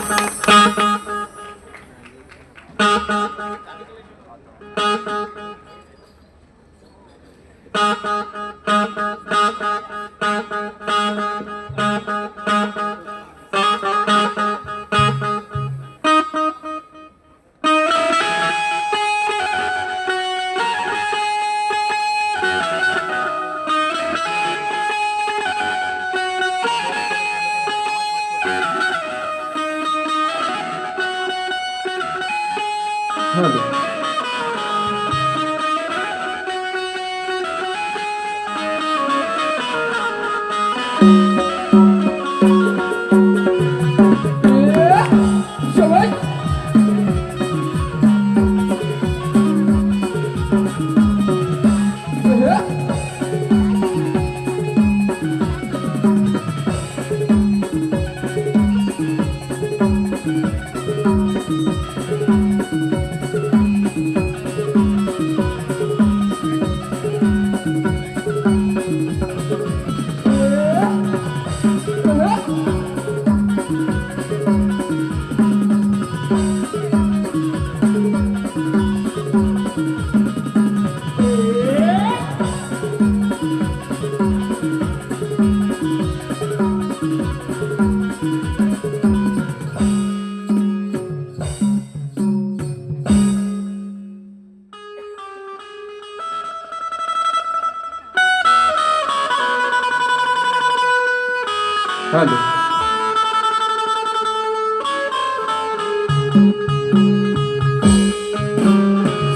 Halo.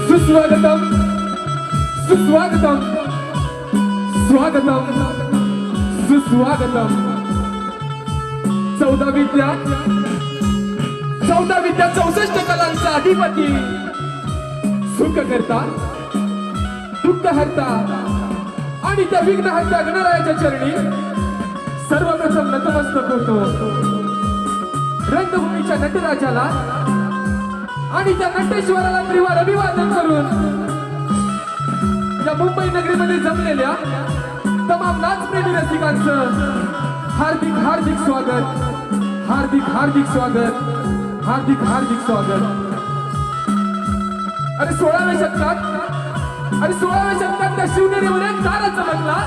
सुस्वागतम सुस्वागतम स्वागतम सुस्वागतम 14 विद्या 64 कलांचा अधिपती सुख करता दुःख हरता आणि त्या विघ्न हरता गणरायाच्या चरणी सर्वप्रथम नतमस्तक होतो रंगभूमीच्या नटराजाला आणि त्या नटेश्वराला त्रिवार अभिवादन करून या मुंबई नगरीमध्ये जमलेल्या तमाम नाचप्रेमी रसिकांचं हार्दिक हार्दिक स्वागत हार्दिक हार्दिक स्वागत हार्दिक हार्दिक स्वागत अरे 16व्या शतकात त्या शिवनेरीवर एक तारा चमकला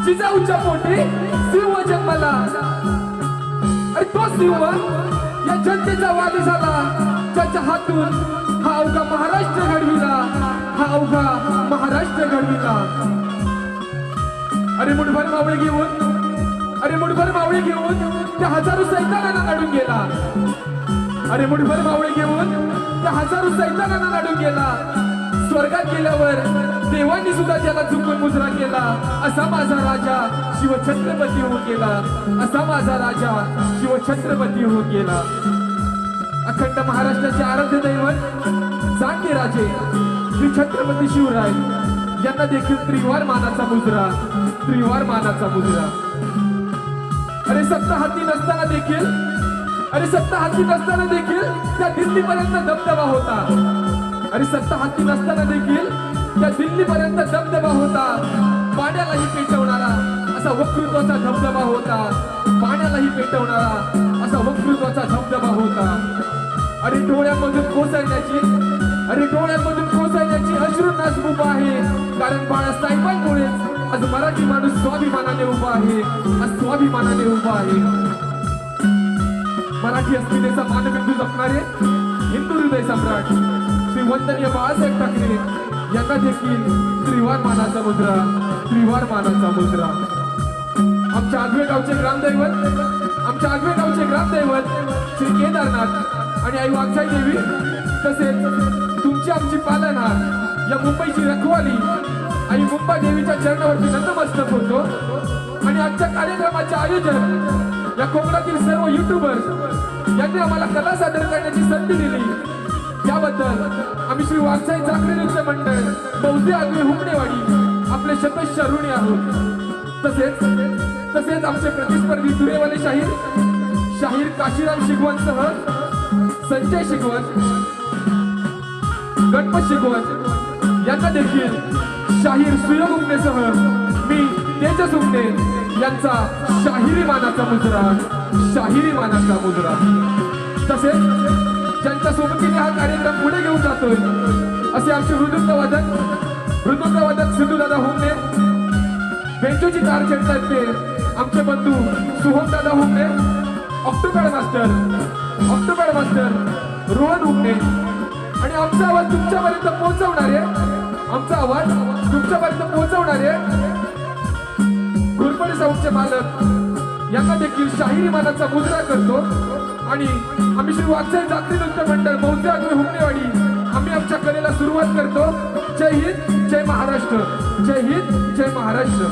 जिजाऊच्या पोटी सिंह जन्मला अरे तो सिंह या जनतेचा वादी झाला त्याच्या हातून हा अवघा महाराष्ट्र घडविला हा अवघा महाराष्ट्र घडविला अरे मुठभर मावळे घेऊन त्या हजारो सैतानांना लढून गेला अरे मुठभर मावळे घेऊन त्या हजारो सैतानांना लढून गेला स्वर्गात गेल्यावर देवांनी सुद्धा त्याला चुकून मुजरा केला असा माझा राजा शिवछत्रपती होऊन गेला असा माझा राजा शिवछत्रपती होऊन गेला अखंड महाराष्ट्राचे आराध्य दैवत जाणते राजे श्री छत्रपती शिवराय यांना देखील त्रिवार मानाचा मुजरा अरे सत्ता हाती नसताना देखील त्या दिल्लीपर्यंत दबदबा होता अरे सत्ता हाती नसताना देखील त्या दिल्लीपर्यंत दबदबा होता पाण्यालाही पेटवणारा असा वक्तृत्वाचा धबधबा होता पाण्यालाही पेटवणारा असा वक्तृत्वाचा धबधबा होता अरे डोळ्यामधून कोसळण्याची अश्रूनाच उभा आहे कारण बाळासाहेबांमुळे आज मराठी माणूस स्वाभिमानाने उभा आहे मराठी अस्मितेचा मानबिंदू जपणारे हिंदू हृदय सम्राट श्री वंदनीय बाळासाहेब ठाकरे यांना देखील त्रिवार मानाचा मुजरा आमच्या आगवे गावचे ग्रामदैवत श्री केदारनाथ आणि आई वाघसाई देवी तसेच तुमची आमची पालनहार या मुंबईची रखवाली आई मुंबा देवीच्या चरणावरती नतमस्तक होतो आणि आजच्या कार्यक्रमाचे आयोजक या कोकणातील सर्व युट्यूबर्स यांनी आम्हाला कला सादर करण्याची संधी दिली याबद्दल आम्ही श्री वाघसाई चाकरे नृत्य मंडळ बहुते आगवे हुकणेवाडी आपले शतश ऋणी आहोत तसेच आमचे प्रतिस्पर्धी दुरेवाले शाहीर काशीराम शिगवणसह संजय शिगवण गणपत शिगवण यांना देखील शाहीर सुयोग उमनेसह मी तेजस उमने यांचा शाहिरी मानाचा मुजरा तसेच ज्यांच्या सोबतीने हा कार्यक्रम पुढे घेऊन जातोय असे आमचे मृदुंगवादक सिद्धूदादा हुमणे, बेंचोची तार खेळतात ते आमचे बंधू सुहमदादा हुमणे, ऑक्टोपॅड मास्टर रोहन हुमणे आणि आमचा आवाज तुमच्यापर्यंत पोहोचवणारे घोरपडे साऊंडचे मालक यांना देखील शाहिरी मानाचा मुजरा करतो आणि आम्ही श्री वागसाई जागती नृत्य मंडळ मौजे आगवे हुमनेवाडी आम्ही आमच्या कलेला सुरुवात करतो. जय हिंद, जय महाराष्ट्र. जय हिंद, जय महाराष्ट्र.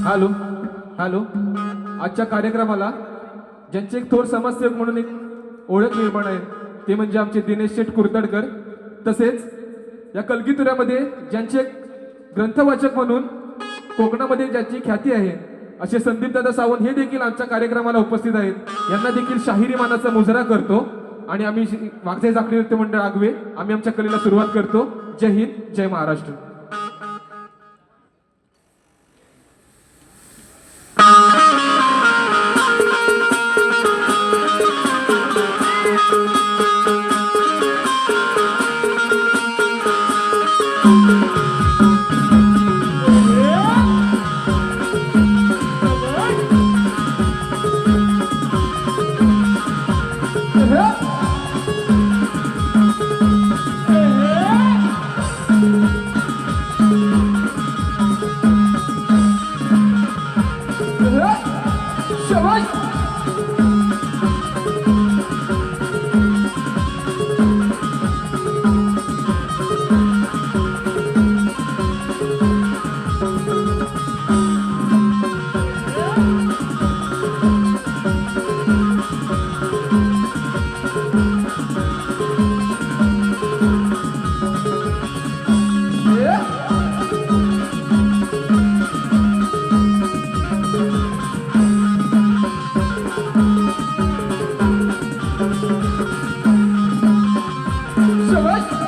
हॅलो हॅलो आजच्या कार्यक्रमाला ज्यांचे एक थोर समाजसेवक म्हणून एक ओळख निर्माण आहे ते म्हणजे आमचे दिनेश शेठ कुर्तडकर. तसेच या कलगीतुऱ्यामध्ये ज्यांचे ग्रंथवाचक म्हणून कोकणामध्ये ज्याची ख्याती आहे असे संदीप दादा सावंत हे देखील आमच्या कार्यक्रमाला उपस्थित आहेत. यांना देखील शाहिरी मानाचा मुजरा करतो आणि आम्ही वागसाई जागती नृत्य मंडळ आगवे आम्ही आमच्या कलेला सुरुवात करतो. जय हिंद, जय महाराष्ट्र. शाबाश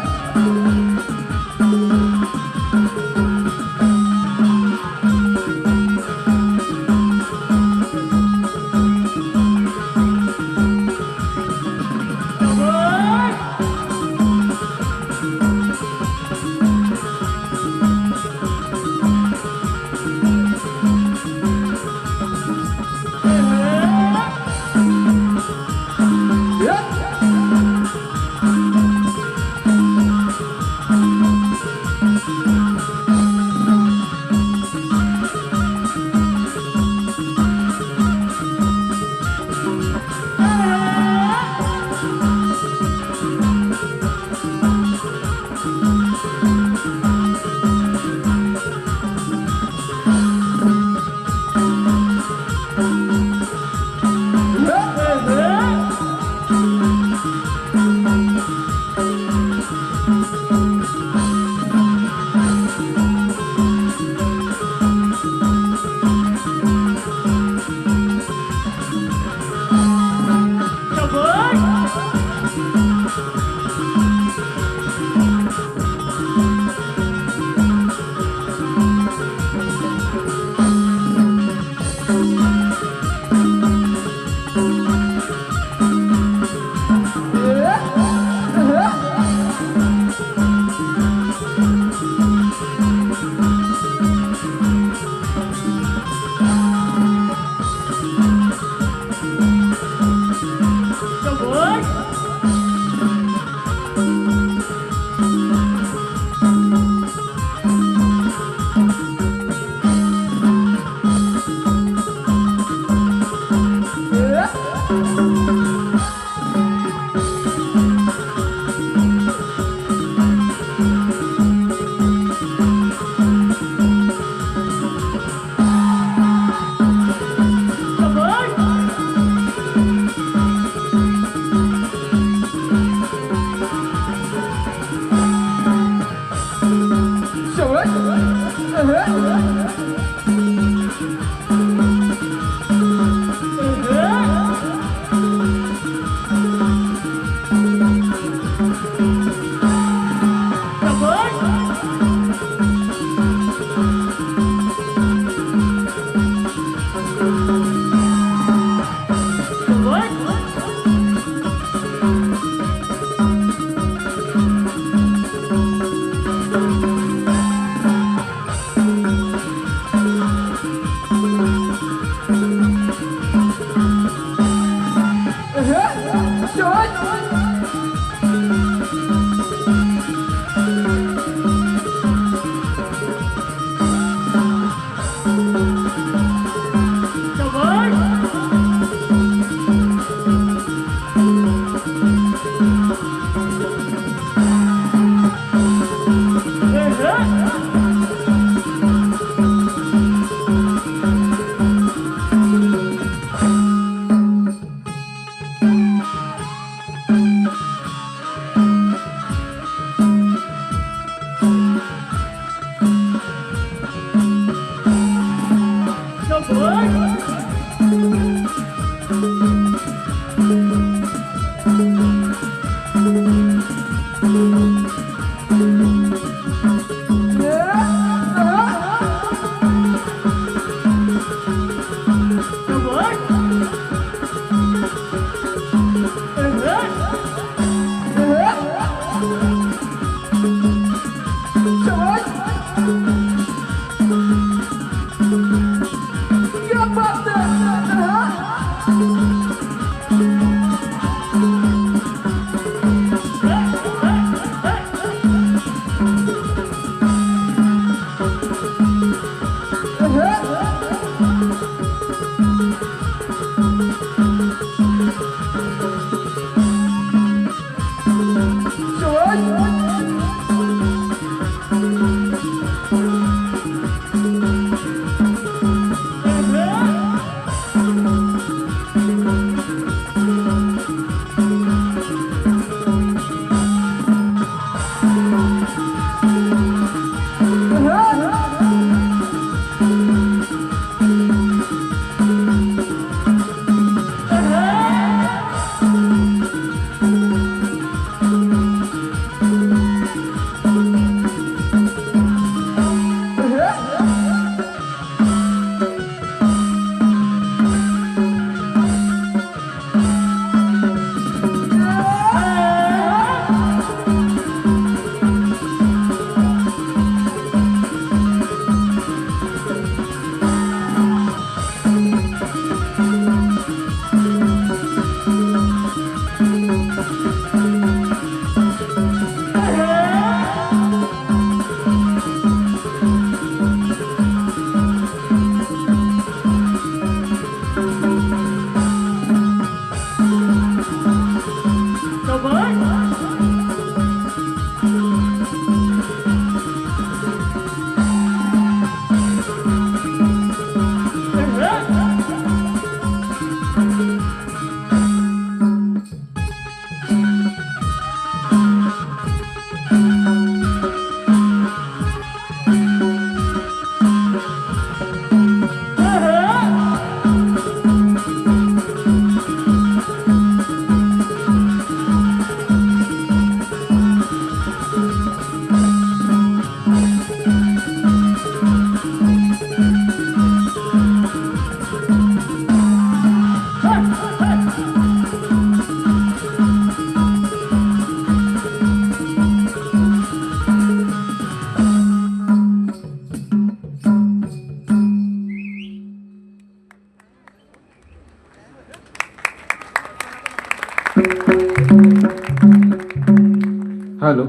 hello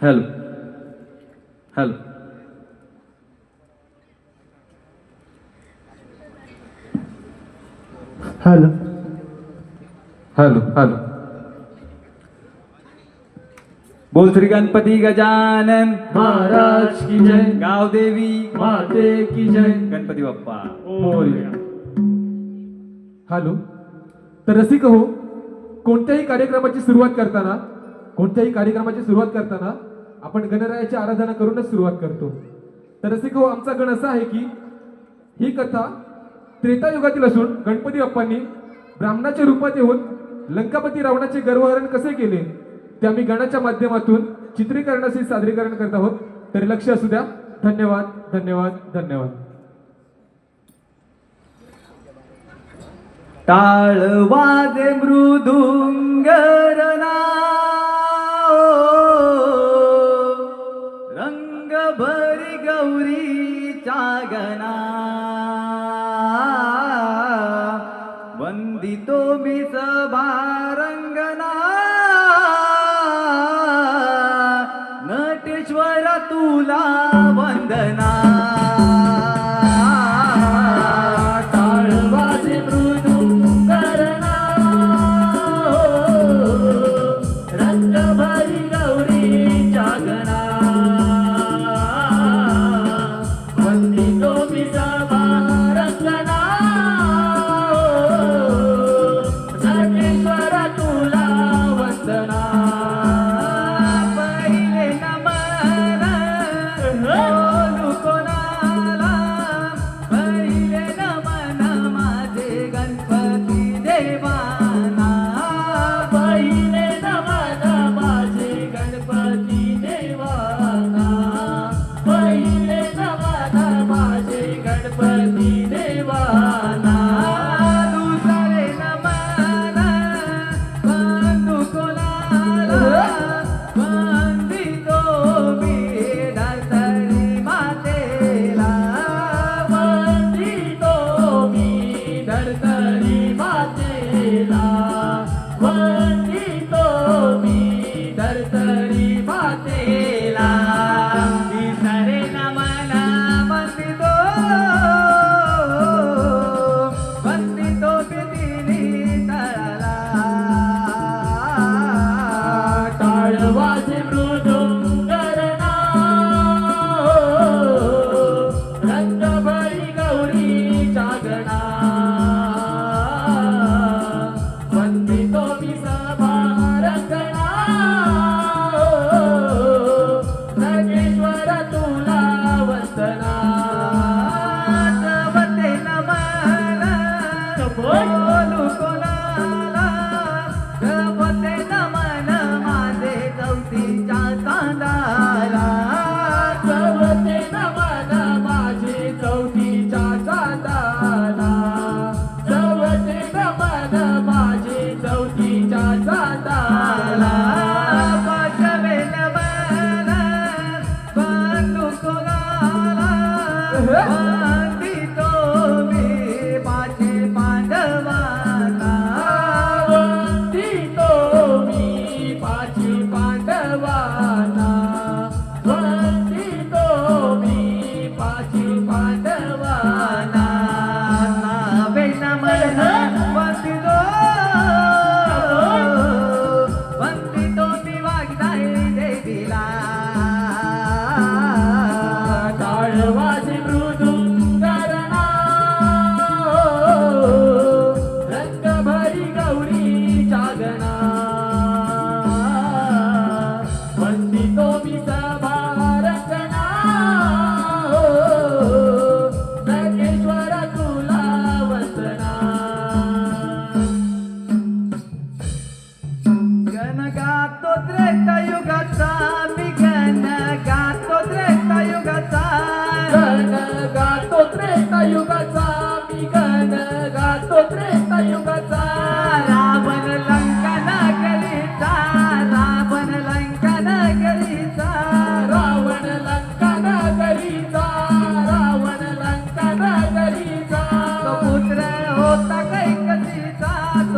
hello hello hello hello hello बोल श्री गणपती गजानन महाराज की जय, गाव देवी माते की जय. गणपती बाप्पा मोरया. हॅलो तर रसिक हो, कोणत्याही कार्यक्रमाची सुरुवात करताना आपण गणरायाची आराधना करूनच सुरुवात करतो. तर रसिक हो, आमचा गण असा आहे की ही कथा त्रेतायुगातील असून गणपती बाप्पांनी ब्राह्मणाच्या रूपात येऊन लंकापती रावणाचे गर्वहरण कसे केले ते आम्ही गणाच्या माध्यमातून चित्रीकरणाचे सादरीकरण करत आहोत. तर लक्ष असू द्या. धन्यवाद धन्यवाद धन्यवाद. टाळ वाजे मृदुंगरना रंग भरी गौरीच्या गणा वंदितो मी सभारंगना नटेश्वर तुला वंदना.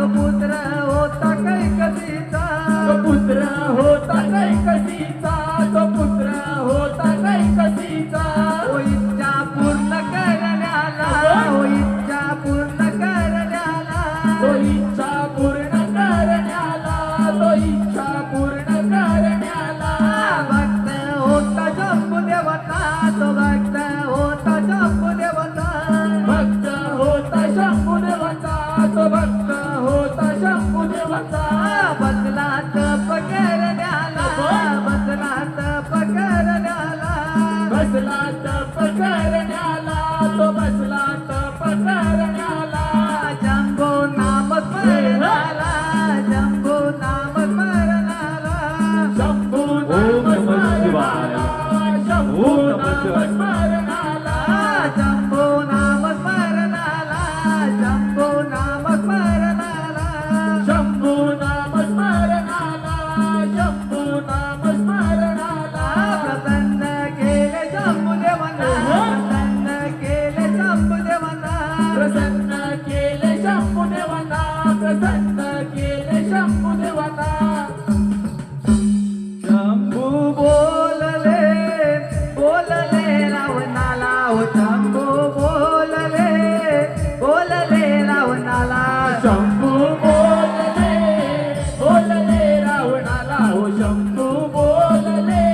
पुत्र होता कैकसीचा पुत्र होता कैकसीचा, तो पुत्र होता कैकसीचा. ओ इच्छा पूर्ण करण्याला, ओ इच्छा पूर्ण करण्याला, तो इच्छा पूर्ण करण्याला, तो इच्छा पूर्ण करण्याला. भक्त होता शंभुदेवता, तो भक्त होता शंभुदेवता. भक्त होता शंभुदेवाचा, तो भक्त होता शंभुदेवाचा. बसला तप करण्याला, बसला तप करण्याला. बसला तप करण्याला, तो बसला तप करण्याला. शंभो नाम स्मरणाला, शंभो नाम स्मरणाला. शंभू ओम नाम नमः शिवाय. स्मरणाला, शंभू ओम नमः नाम शिवाय. स्मरणाला. शंभो नाम स्मरणाला, शंभो नाम स्मरणाला. शंभू नाम स्मरणाला, शंभू नाम स्मरणाला. प्रसन्न केले शंभुदेवांना, प्रसन्न केले शंभुदेवांना. प्रसन्न केले शंभुदेवांना, प्रसन्न केले शंभुदेवांना. शंभू बोलले, बोलले रावणाला. ओ शंभू बोलले, बोलले रावणाला. शंभू बोलले, बोलले रावणाला. हो शंभू बोलले,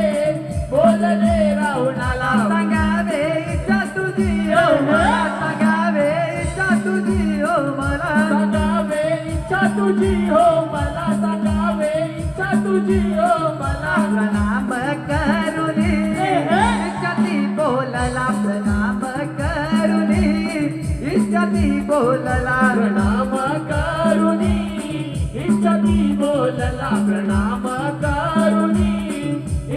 बोलले रावणाला. सांगावे इच्छा तुझी ओ मला, सांगावे इच्छा तुझी ओ मला. सांगावे इच्छा तुझी हो मला, सांगावे इच्छा तुझी हो मला. प्रणाम करुणी इच्छाती बोलला, प्रणाम करुणी इच्छाती बोलला. प्रणाम करुणी इच्छती बोलला, प्रणाम करुणी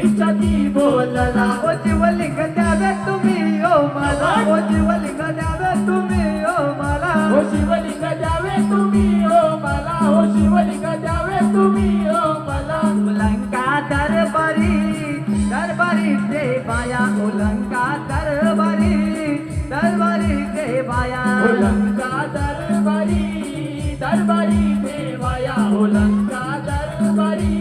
इच्छती बोलला. ओ शिवलिंग द्यावे तुम्ही ओ मला, ओ शिवलिंग द्यावे तुम्ही ओ मला. हो शिवलिंग द्यावे तुम्ही हो मला, हो शिवलिंग द्यावे तुम्ही हो मला. लंका दरबारी, दरबारी देवाया. ओ लंका दरबारी, दरबारी देवाया. हो लंका दरबारी, दरबारी देवाया. हो लंका दरबारी,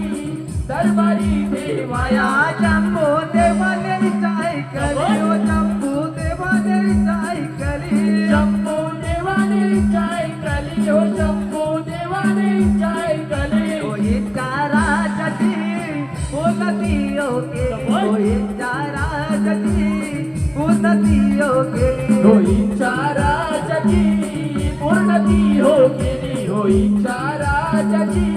दरबारी देवाया. शंभू देवाने इच्छा ऐकली, ओ शंभू देवाने इच्छा ऐकली. शंभू देवाने इच्छा ऐकली, हो शंभू देवाने इच्छा ऐकली. ओ इच्छा राजाची उन्नती हो केली, ओ इच्छा राजाची उन्नती हो केली. हो इच्छा राजाची पूर्णती हो केली, हो इच्छा राजाची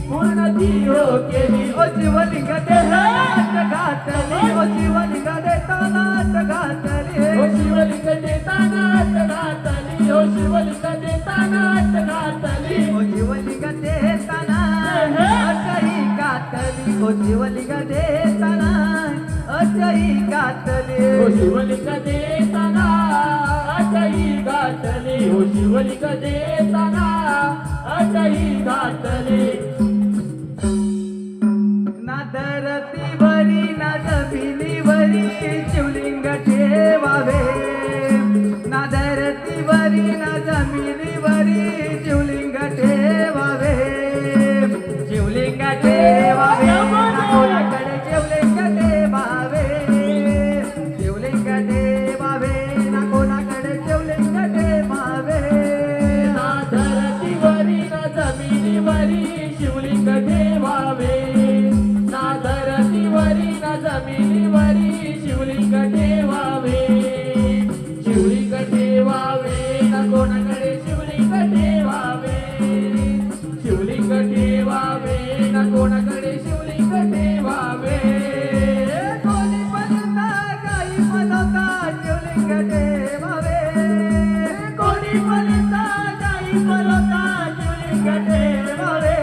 पूर्णती हो केली. ओ शिवलिंग देहात घातली, ओ शिवलिंग देतानात घातली. हो शिवलिंग देतानात घातली, हो शिवलिंग देतानात घातली. ओ शिवलिंग देताना अटही घातली, ओ शिवलिंग देताना अटही घातली. हो शिवलिंग देताना अटही घातली, हो शिवलिंग देताना अटही घातली. ना धरतीवरी ना जमिनीवरी शिवलिंग ठेवावे. ना धरतीवरी ना जमिनीवरी शिवलिंग ठेवावे. शिवलिंग ठेवावे, ना कोणाकडे शिवलिंग ठेवावे. शिवलिंग ठेवावे, ना कोणाकडे शिवलिंग ठेवावे. ना धरतीवरी ना जमिनीवरी शिवलिंग ठेवावे. ना धरतीवरी ना जमिनीवरी शिवलिंग ठेवावे. शिवलिंग ठेवावे, ना कोणाकडे शिवलिंग ठेवावे. शिवलिंग ठेवावे, ना कोणाकडे शिवलिंग ठेवावे. कोणी म्हणता काही म्हणता शिवलिंग ठेवावे. कोणी म्हणता काही म्हणता शिवलिंग ठेवावे.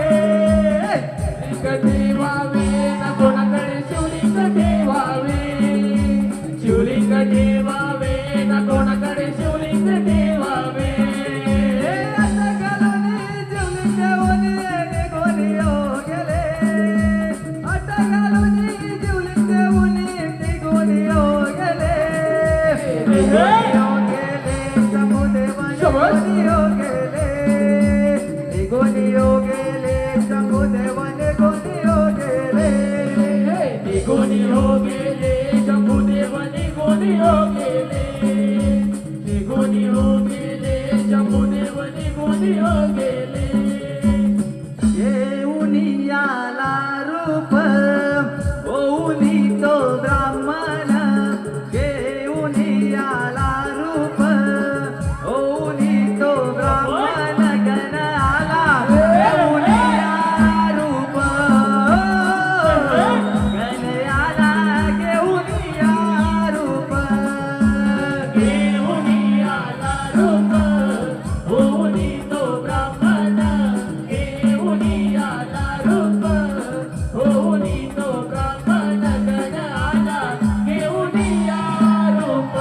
शिवलिंग ठेवावे, ना कोणाकडे शिवलिंग ठेवावे. शिवलिंग ठेवावे, ना कोणाकडे शिवलिंग ठेवावे. असं घालून शिवलिंग ठेवून निघून येऊ गेले. असं घालून शिवलिंग ठेवून निघून येऊ गेले. निघून गेले शंभुदेवा, निघून येऊ गेले. निघून येऊ गेले शंभुदेवा, निघून येऊ रूप होऊनी तो ब्राह्मण घेऊन आला रूप होऊनी तो ब्राह्मण गण आला घेऊन आला रूप गण आला घेऊन आला रूप घेऊन आला रूप होऊनी तो ब्राह्मण घेऊन आला रूप होऊनी तो ब्राह्मण गण आला घेऊन आला रूप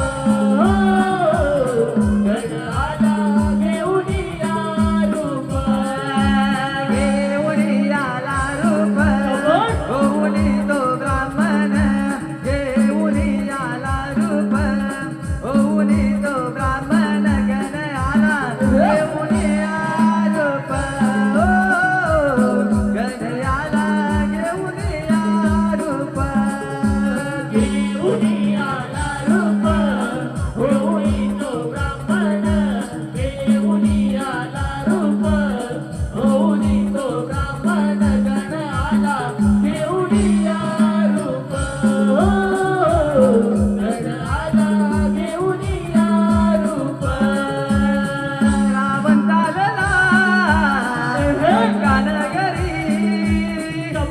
गण आला घेऊन आला रूप घेऊन आला रूप होऊन तो ब्राह्मण घेऊन आला रूप होऊन तो ब्राह्मण गण आला घेऊन आला रूप गण आला घेऊन आला रूप घेऊन आला रूप होऊनी तो ब्राह्मण घेऊन आला रूप होऊनी तो ब्राह्मण गण आला घेऊन आला रूप गण आला घेऊन आला रूप रावण चालला कानगरी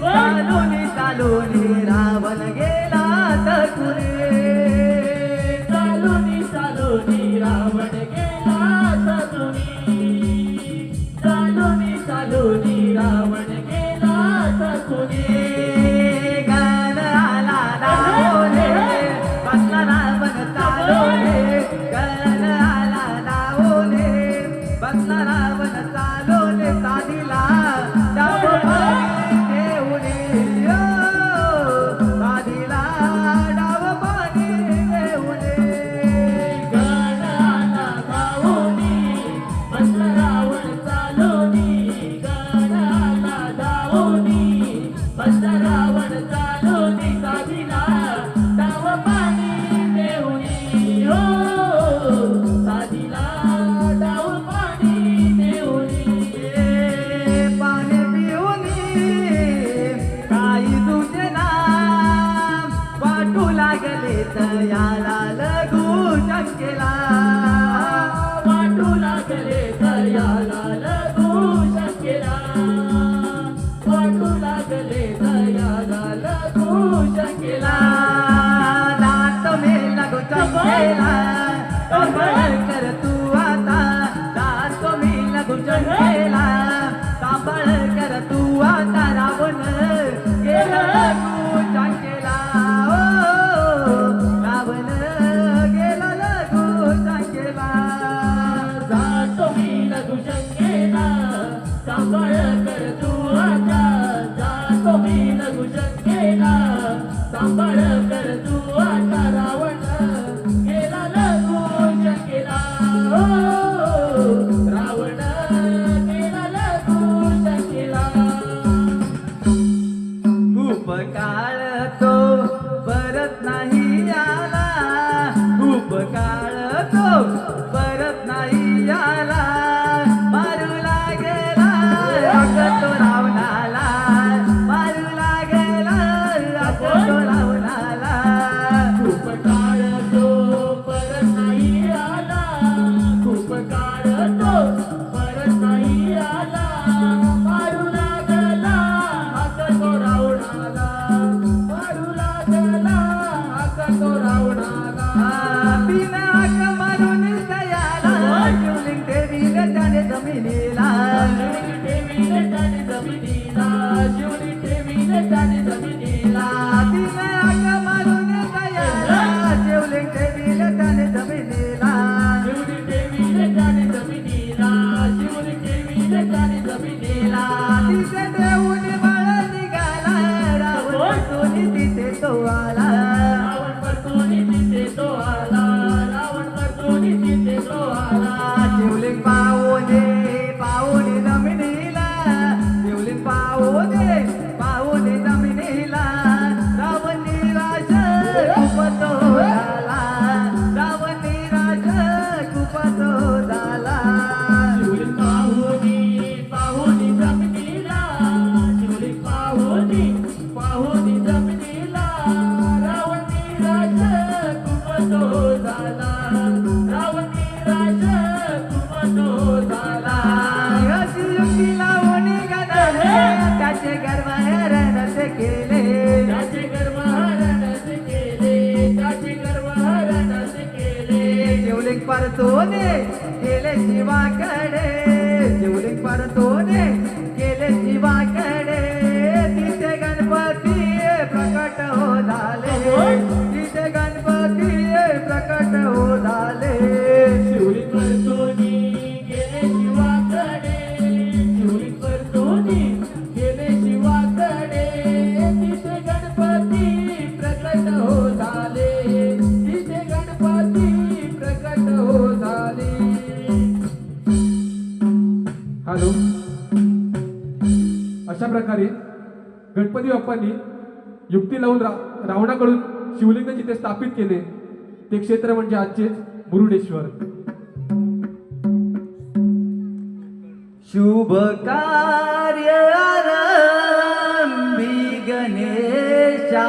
चालून चालून रावण गेला तकुरे चालूनी चालूनी रावण गेला सकुनी चालूनी चालूनी रावण गेला सकुनी गान आला दावले बसला रावण चालवले गान आला दावले बसला रावण चालवले साधीला डाव पाणी देऊने साधीला डाव पाणी देऊने गण आला धावूनी बसला रावण चालूनी गण आला धावूनी बसला रावण चालूनी साधीला डाव पाणी देऊनी हो साधीला डाव पाणी देऊनी पाणी पिऊनी काही तुझे नाम वाटू लागले तयाला लघु शंकेला वाटू लागले दयाला लगू शकेला वाटू लागले दयाला लगू शकेला दात मे लगु शंकेला सांभाळ कर तू आता दात मे लगु शंकेला सांभाळ कर तू आता रावण गेला लगु शंकेला रावण गेला लगु शंकेला जातो मी लगू शकेला सांभाळ कर तू आता जातो मी लगू शकेला सांभाळ कर तू आता रावण गेला लगू शकेला रावण गेला लगू शकेला खूप काळ तो परत नाही आला खूप काळ तो परत नाही आला मारू लागला अगं तो रावणाला मारू लागला अगं तो रावणाला खूप काळ तो परत नाही आला खूप काळ तो परत नाही आला मारू लागला हात तो रावणाला मारू लागला हात तो रावणाला पिनाक मारून दयाला शिवलिंग देवीने त्याने जमिनीला शिवली ठेवीने त्याने जमिनीला शिवली ठेवीने त्याने जमिनीला पिनाक मारून दयाला शिवलिंग देवीने त्याने जमिनीला शिवली ठेवीने त्याने जमिनीला शिवली ठेवीने त्याने जमिनीला तिथे देऊन बाळ निघाला रावण सोनी तिथे तो आला रावण परतून तिथे तो आला रावण परतून तिथे तो आला शिवलिंग पावोने पावोने जमिनीला शिवलिंग पावोने पावोने जमिनीला परतोने गेले शिवाकडे, शिवलिंग परतोने गेले शिवाकडे. तिथे गणपती प्रकट हो झाले, तिथे गणपती प्रकट हो झाले. शिवलिंग परतोनी गेले शिवाकडे, शिवलिंग परतोनी गेले शिवाकडे. तिथे गणपती प्रकट हो झाले, तिथे गणपती प्रकट हो झाले. हॅलो. अशा प्रकारे गणपती बाप्पांनी युक्ती लावून रावणाकडून शिवलिंग जिथे स्थापित केले ते क्षेत्र म्हणजे आजचेच मुरुडेश्वर. शुभ कार्य आरंभी गणेशा,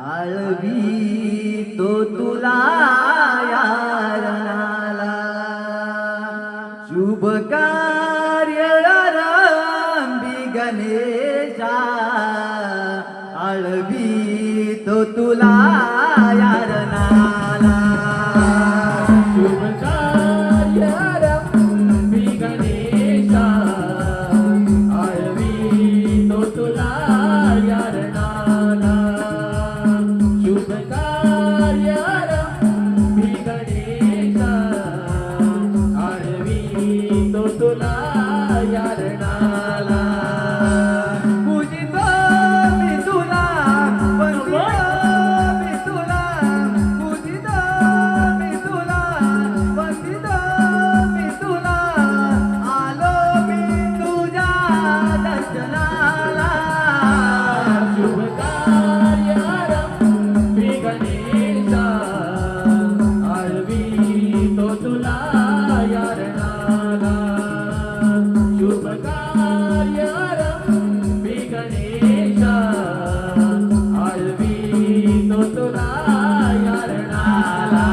आळवी तो तुला यारणाला. शुभ कार्य आरंभी गणेशा, आळवी तो तुला यारणाला. शुभ कार्य आरंभी गणेशा, आळवी तो तुला यारणाला. शुभ कार्य आरंभी गणेशा, आळवी तो तुला यारणाला. पूजितो मी तुला, वंदितो मी तुला, पूजितो मी तुला, वंदितो मी तुला. आलो मी तुझ्या दर्शनाला. शुभ कार्य आरंभी गणेशा, आळवी तो तुला यारणाला. शुभ कार्य आरंभी गणेशा, आळवी तो तुला यारणाला.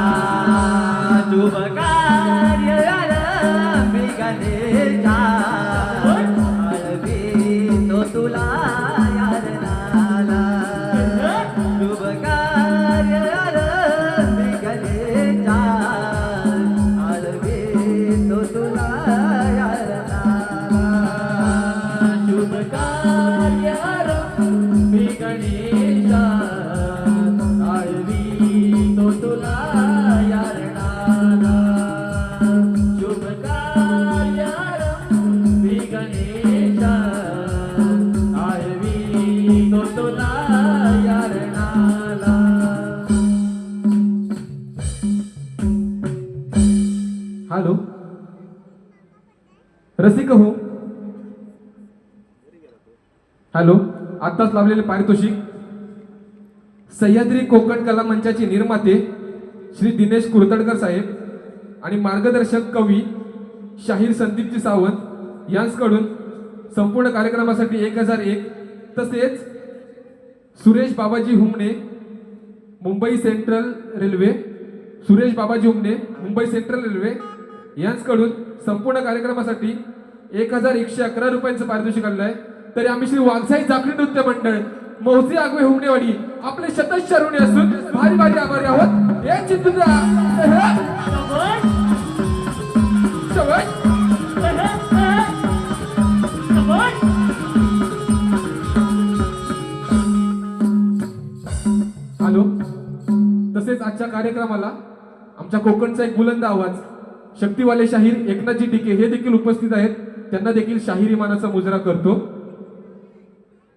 शुभ कार्य आरंभी गणेशा, आळवी तो तुला यारणाला. शुभ कार्य आरंभी गणेशा, आळवी तो तुला यारणाला. शुभ कार्य आरंभी गणेशा, आळवी तो तुला यारणाला. शुभ कार्य आरंभी गणेशा, आळवी तो तुला यारणाला. हॅलो. रसिक हो. हॅलो. आत्ताच लावलेले पारितोषिक सह्याद्री कोकण कला मंचाचे निर्माते श्री दिनेश कुरतडकर साहेब आणि मार्गदर्शक कवी शाहीर संदीपजी सावंत यांच्याकडून संपूर्ण कार्यक्रमासाठी 1001. तसेच सुरेश बाबाजी हुमणे मुंबई सेंट्रल रेल्वे, सुरेश बाबाजी हुमणे मुंबई सेंट्रल रेल्वे यांच्याकडून संपूर्ण कार्यक्रमासाठी 1111 रुपयांचं पारितोषिक आणलं आहे. तरी आम्ही श्री वाघसाई जाखरी नृत्य मंडळ मौजे आगवे हुमणेवाडी आपले शतश ऋणी असून भारी भारी आभारी आहोत. हे चित्तूरा हॅलो. तसेच आजच्या कार्यक्रमाला आमच्या कोकणचा एक बुलंद आवाज शक्तिवाले शाहीर एकनाथजी डिके हे देखील उपस्थित आहेत. त्यांना देखील शाहिरी मानाचा मुजरा करतो.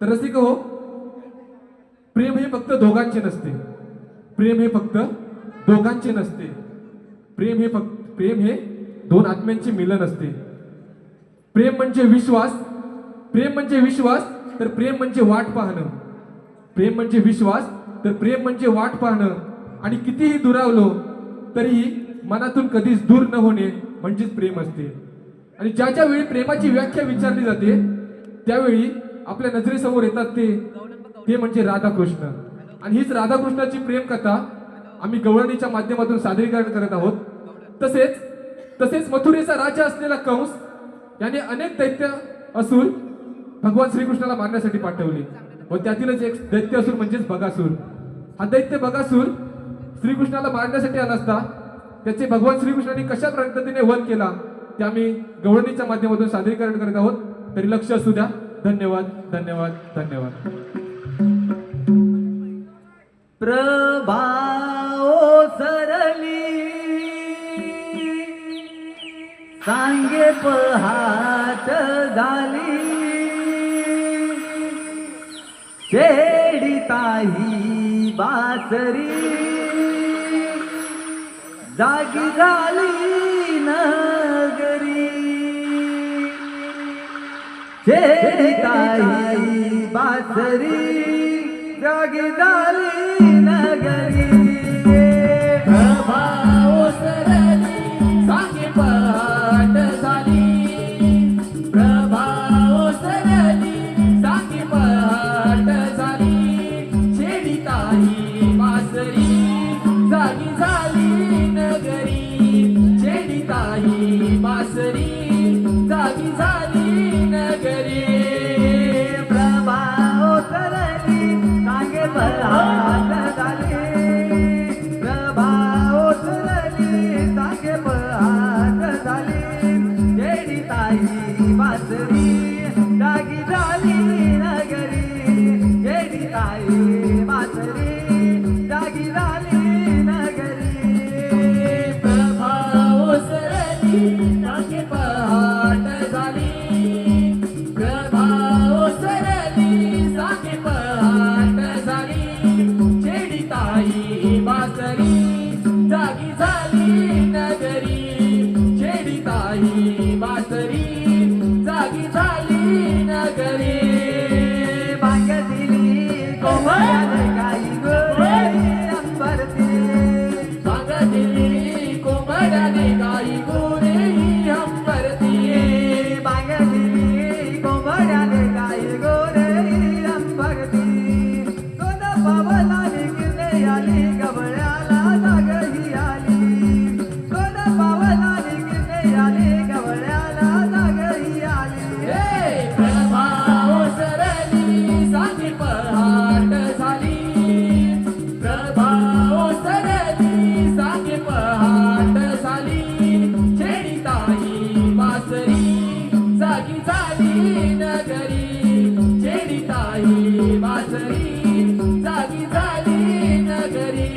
तर रसिक हो, प्रेम हे फक्त दोघांचे नसते, प्रेम हे फक्त दोघांचे नसते, प्रेम हे दोन आत्म्यांचे मिलन असते. प्रेम म्हणजे विश्वास, प्रेम म्हणजे विश्वास, तर प्रेम म्हणजे वाट पाहणं, प्रेम म्हणजे विश्वास, तर प्रेम म्हणजे वाट पाहणं. आणि कितीही दुरावलो तरीही मनातून कधीच दूर न होणे म्हणजेच प्रेम असते. आणि ज्या ज्या वेळी प्रेमाची व्याख्या विचारली जाते त्यावेळी आपल्या नजरेसमोर येतात ते म्हणजे राधाकृष्ण. आणि हीच राधाकृष्णाची प्रेम कथा आम्ही गवळणीच्या माध्यमातून सादरीकरण करत आहोत. तसेच मथुरेचा राजा असलेला कंस याने अनेक दैत्य असुर भगवान श्रीकृष्णाला मारण्यासाठी पाठवले व त्यातीलच एक दैत्य असुर म्हणजेच बगासूर. हा दैत्य बगासूर श्रीकृष्णाला मारण्यासाठी आला असता त्याचे भगवान श्रीकृष्णाने कशा पद्धतीने वध केला ते आम्ही गवळणीच्या माध्यमातून सादरीकरण करत आहोत. तरी लक्ष असू द्या. धन्यवाद धन्यवाद धन्यवाद. प्रभा ओसरली सांगे पहाट झाली छेडिताही बासरी जागी झाली नगरी छेडिताही बासरी जागी झाली नगरी. प्रभा ओसरली सांगे पहाट झाली. प्रभा ओसरली सांगे पहाट झाली. छेडिताही बासरी जागी झाली नगरी. छेडिताही बासरी जागी झाली नगरी. प्रभा ओसरली सांगे पहाट झाली. प्रभा ओसरली सांगे पहाट झाली. छेडिताही बासरी जागी झाली नगरी. छेडिताही बासरी जागी झाली नगरी. प्रभा ओसरली सांगे पहाट झाली. प्रभा ओसरली सांगे पहाट झाली. छेडिताही बासरी जागी झाली नगरी. छेडिताही बासरी जागी झाली नगरी. बागदिली कोमल गाई गोरी अंबरती. बागदिली कोंबड्याने गाई गोरे अंबरती. बागदिली कोंबड्याने गाई गोरे अंबरती. सोन पावला निघले आली गवळ्याला जागही आली. सोन पावला निघले आली गवळ्याला जागही आली. हे प्रभा ओसरली सांगे पहाट झाली. प्रभा ओसरली सांगे पहाट झाली. छेडिताही बासरी जागी झाली नगरी. छेडिताही बासरी जागी झाली नगरी.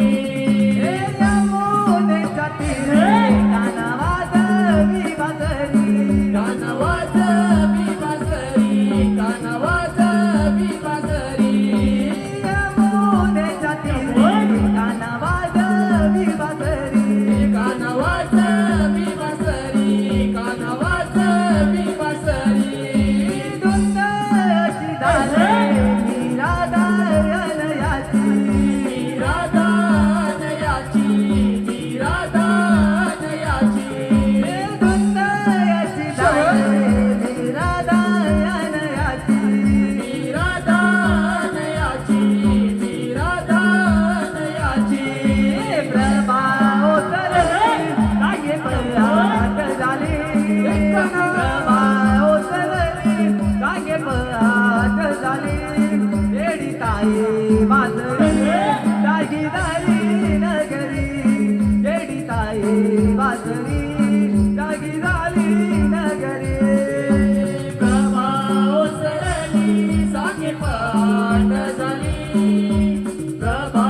हे यमुनेच्या तीरे कानावाजवी बासरी. कानवाजवी बासरी. कानवाजवी बासरी. यमुनेच्या तीरे कानावाजवी बासरी. कानवाजवी बासरी. कानवाजवी बासरी. धुंद अशी झाली निराधारयाची. निराधानयाची. निराधानयाची. हे धुंद अशी झाली निराधारयाची. निराधानयाची. निराधानयाची. हे प्रभा ओसरली सांगे पहाट झाली. प्रभा ओसरली सांगे पहाट झाली. छेडिताही बासरी जागी झाली नगरी. छेडिताही बासरी जागी झाली नगरी. प्रभा ओसरली सांगे पहाट झाली. प्रभा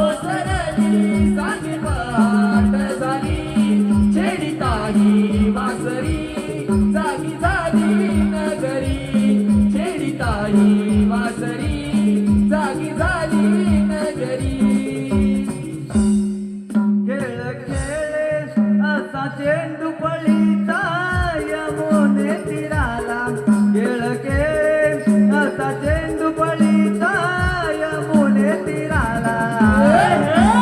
ओसरली सांगे पहाट झाली. छेडिताही बासरी जागी झाली नगरी. छेडिताही बासरी जागी झाली नगरी. खेळ खेळे असा चेंडू पळीचा यमुने तीराला. खेळ खेळे असा चेंडू पळीचा यमुने तीराला.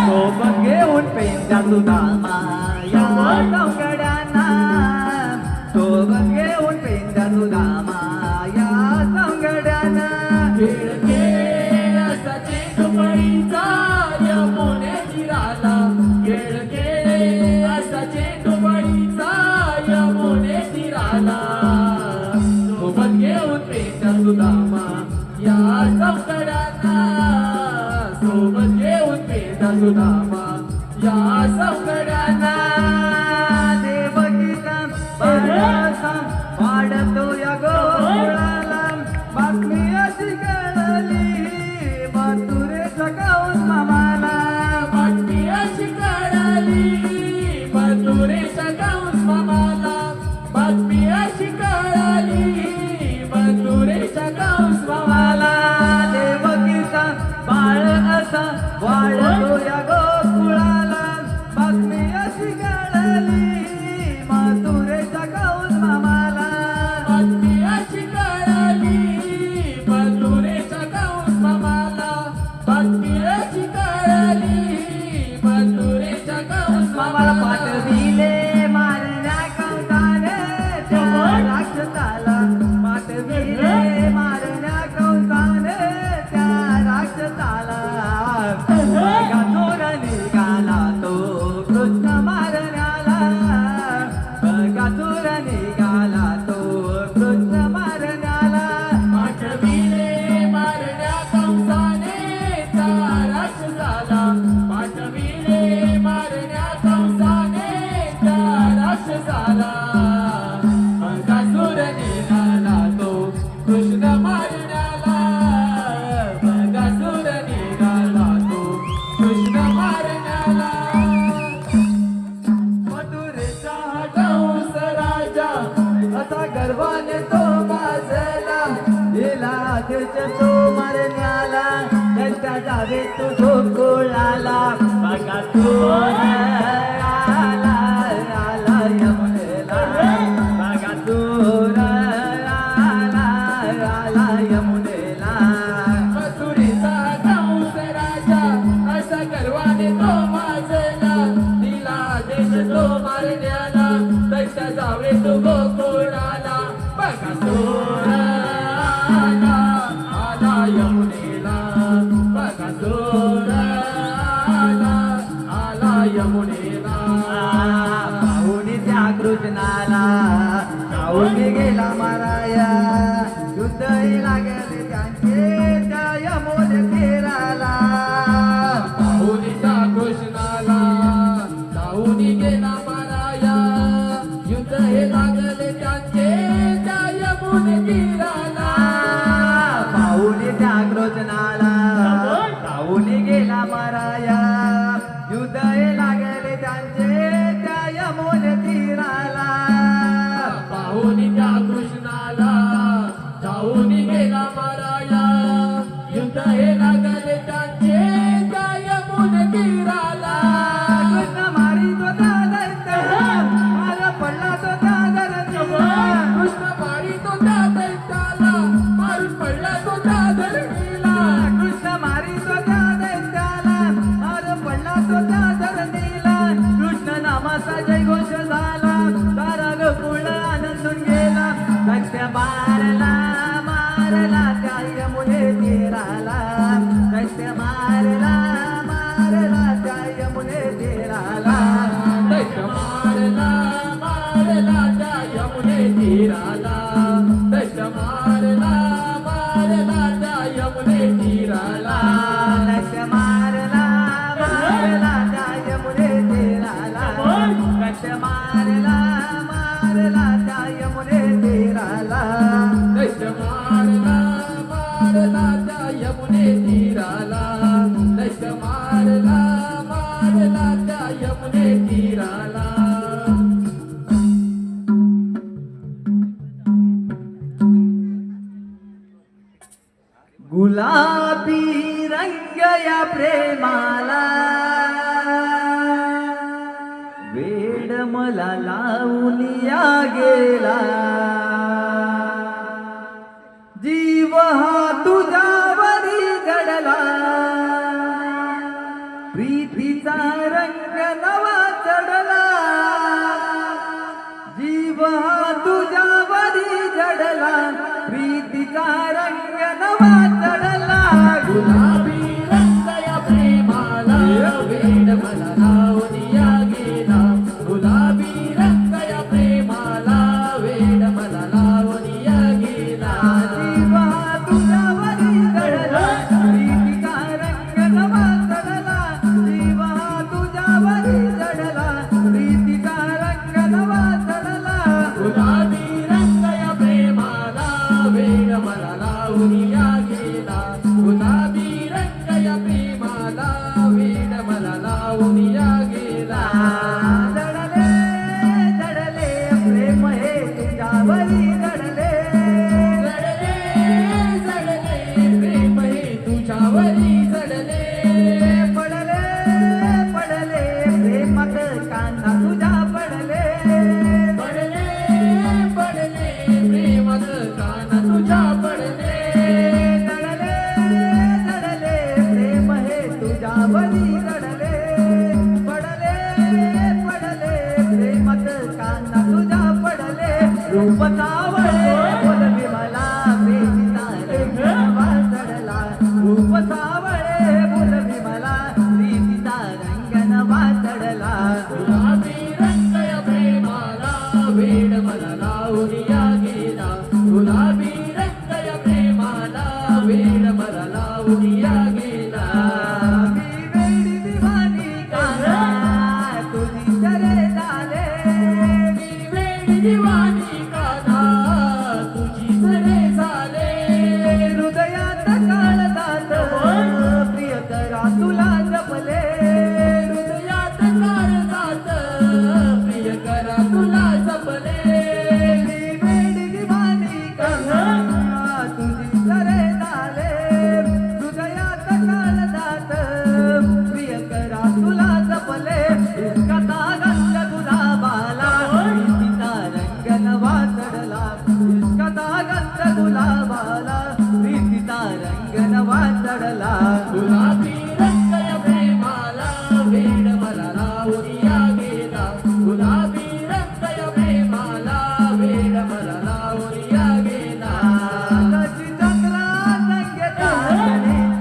सोबत घेऊन पेंच्या सुदामा या सौगड्यांना. सोबत घेऊन पेंच्या सुदामा या सौगड्यांना. खेळ खेळ असा चेंडू पळीचा यमुने तीराला. खेळ खेळ असा चेंडू पळीचा यमुने तीराला. सोबत घेऊन पेंच्या सुदामा या चौकड्यांना. सोबत घेऊन पेंच्या सुदामा या सौकड्यांना देवगीता बाळाचा वाढतो या गोकुळाला बातमी अशी कळली मथुरेचा काऊन मामाला बातमी अशी कळाली मथुरेच्या कंस मामाला बातमी अशी कळाली मथुरेच्या कंस मामाला देवगीता बाळ असा वाढतो या गोकुळाला बातमी अशी कळली मथुरेचा काऊन मामाला बातमी अशी कळाली मथुरेच्या कंस मामाला बातमी अशी कळाली मथुरेच्या कंस मामाला मामाला पाठविले मारण्या कंसाने त्या राक्षसाला पाठविले मारण्या कंसाने त्या राक्षसाला बघा निघाला तो कृष्ण मारण्याला बघा निघाला तो कृष्ण मारण्याला पाठविले मारण्या कंसाने त्या राक्षसाला पाठविले मारण्या कंसाने त्या राक्षसाला बकासूर निघाला तो कृष्ण मारण्याला बकासूर निघाला तो कृष्ण मारण्याला मथुरेचा कंस राजा असा गर्वाने तो बाजला गेला देश तो मारण्याला त्याच्या जावे तो गोकुळाला बघा तो आला आला यमुनेला बघा तो आला यमुनेला मथुरेचा कंस राजा असा गर्वाने तो माजला दिला देश तो मारण्याला दैत्य जावे तो गोकुळाला बघा तो आला आला यमुनेला बघा तो आला यमुनेला पाहुणी त्या कृष्णाला पाहुन गेला माराया युद्धही लागले त्यांचे त्या यमोन फेराला पाहुणीच्या कृष्णाला जाऊनी गेला माराया युद्ध हे लागले त्यांचे त्या यमुन तीराला पाहुणी त्या कृष्णाला पाहुन गेला माराया युद्धही लागले त्यांचे त्या यमोन तीराला पाहुणीच्या कृष्णाला जाऊनी गेला माराया युद्ध हे लागले त्यांचे त्या यमुन तीराला कृष्ण मारी तो त्या दैत्याला मार पडला तो त्या धरणीला कृष्ण मारी तो त्या दैत्याला मारून पडला तो त्या धरणीला कृष्ण मारी तो त्या दैत्याला मार पडला तो त्या धरणीला कृष्ण नामाचा जयघोष झाला सारा गोकुळ आनंदून गेला दैत्य मारला मारला त्या यमुने तीराला दैत्य मारला मारला त्या यमुने तीराला दैत्य मारला मारला त्या यमुने तीराला दैत्य मारला मारला त्या यमुने तीराला दैत्य मारला मारला त्या यमुने तीराला दैत्य मारला मारला त्या यमुने तीराला दैत्य मारला मारला त्या यमुने तीराला दैत्य मारला मारला त्या यमुने तीराला गुलाबी रंग या प्रेमाला वेड मला लावून या गेला जीव हा तुझ्यावरी जडला प्रीतीचा रंग नवा चढला जीव हा तुझ्यावरी जडला प्रीतीचा रंग नवा चढला गुलाबी रंग या प्रेमाला वेड मला लावून या गेला गुलाबी रंग या प्रेमाला वेड मला लावून या गेला जीवा तुझ्यावरी जडला प्रीतीचा रंग नवा चढला जीवा तुझ्यावरी उरिया गेला गुलाबी रंग या प्रेमाला वेड मला लावून या गेला जडले जडले प्रेम हे तुझ्यावरी जडले जडले जडले प्रेम हे तुझ्यावरी जडले पडले पडले प्रेमात कांदा तुझ्या पडले पडले पडले प्रेमात कान तुझ्या पडले जडले जडले प्रेम हे तुझ्यावरी जडले पडले पडले प्रेमात कांदा तुझ्या पडले रूप सावळे बोलवी मला प्रेमीचा रंग वाचडला रूप सावळे बोलवी मला प्रेमीचा रंग वाचडला गुलाबी रंग या प्रेमाला वेड मला लावून या गेला गुलाबी रंग या प्रेमाला वेड मला लावून या गेला मी वेडी दिवानी काना तुझी सरे झाले मी वेडी दिवानी काना तुझी सरे झाले हृदयात काळ जात प्रिय करा तुला जपले हृदयात काळ जात प्रिय करा तुला जपले मी वेडी दिवानी काना तुझी सरे झाले हृदयात काळ जात प्रिय करा तुला जपले इश्काचा गंध गुलाबाला प्रीतीचा रंग नवा चढला इश्काचा गंध गुलाबाला प्रीतीचा रंग नवा चढला गुलाबी रंग या प्रेमाला वेड मला लावून या गेला गुलाबी रंग या प्रेमाला वेड मला लावून या गेला तशी चंद्रा संगेता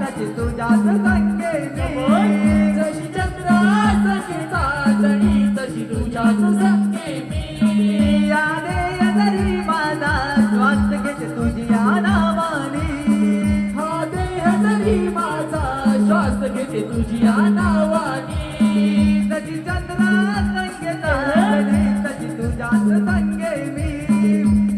तशी तुझ्याच संगे मी जशी चंद्राची चाचणी तशी तुझ्याच संगे मी यादे जरी माझा श्वास घेते तुझी नावानी हा देह जरी माझा श्वास घेते तुझ्या नावानी तशी चंद्रा संगेता तशी तुझ्याच संगे मी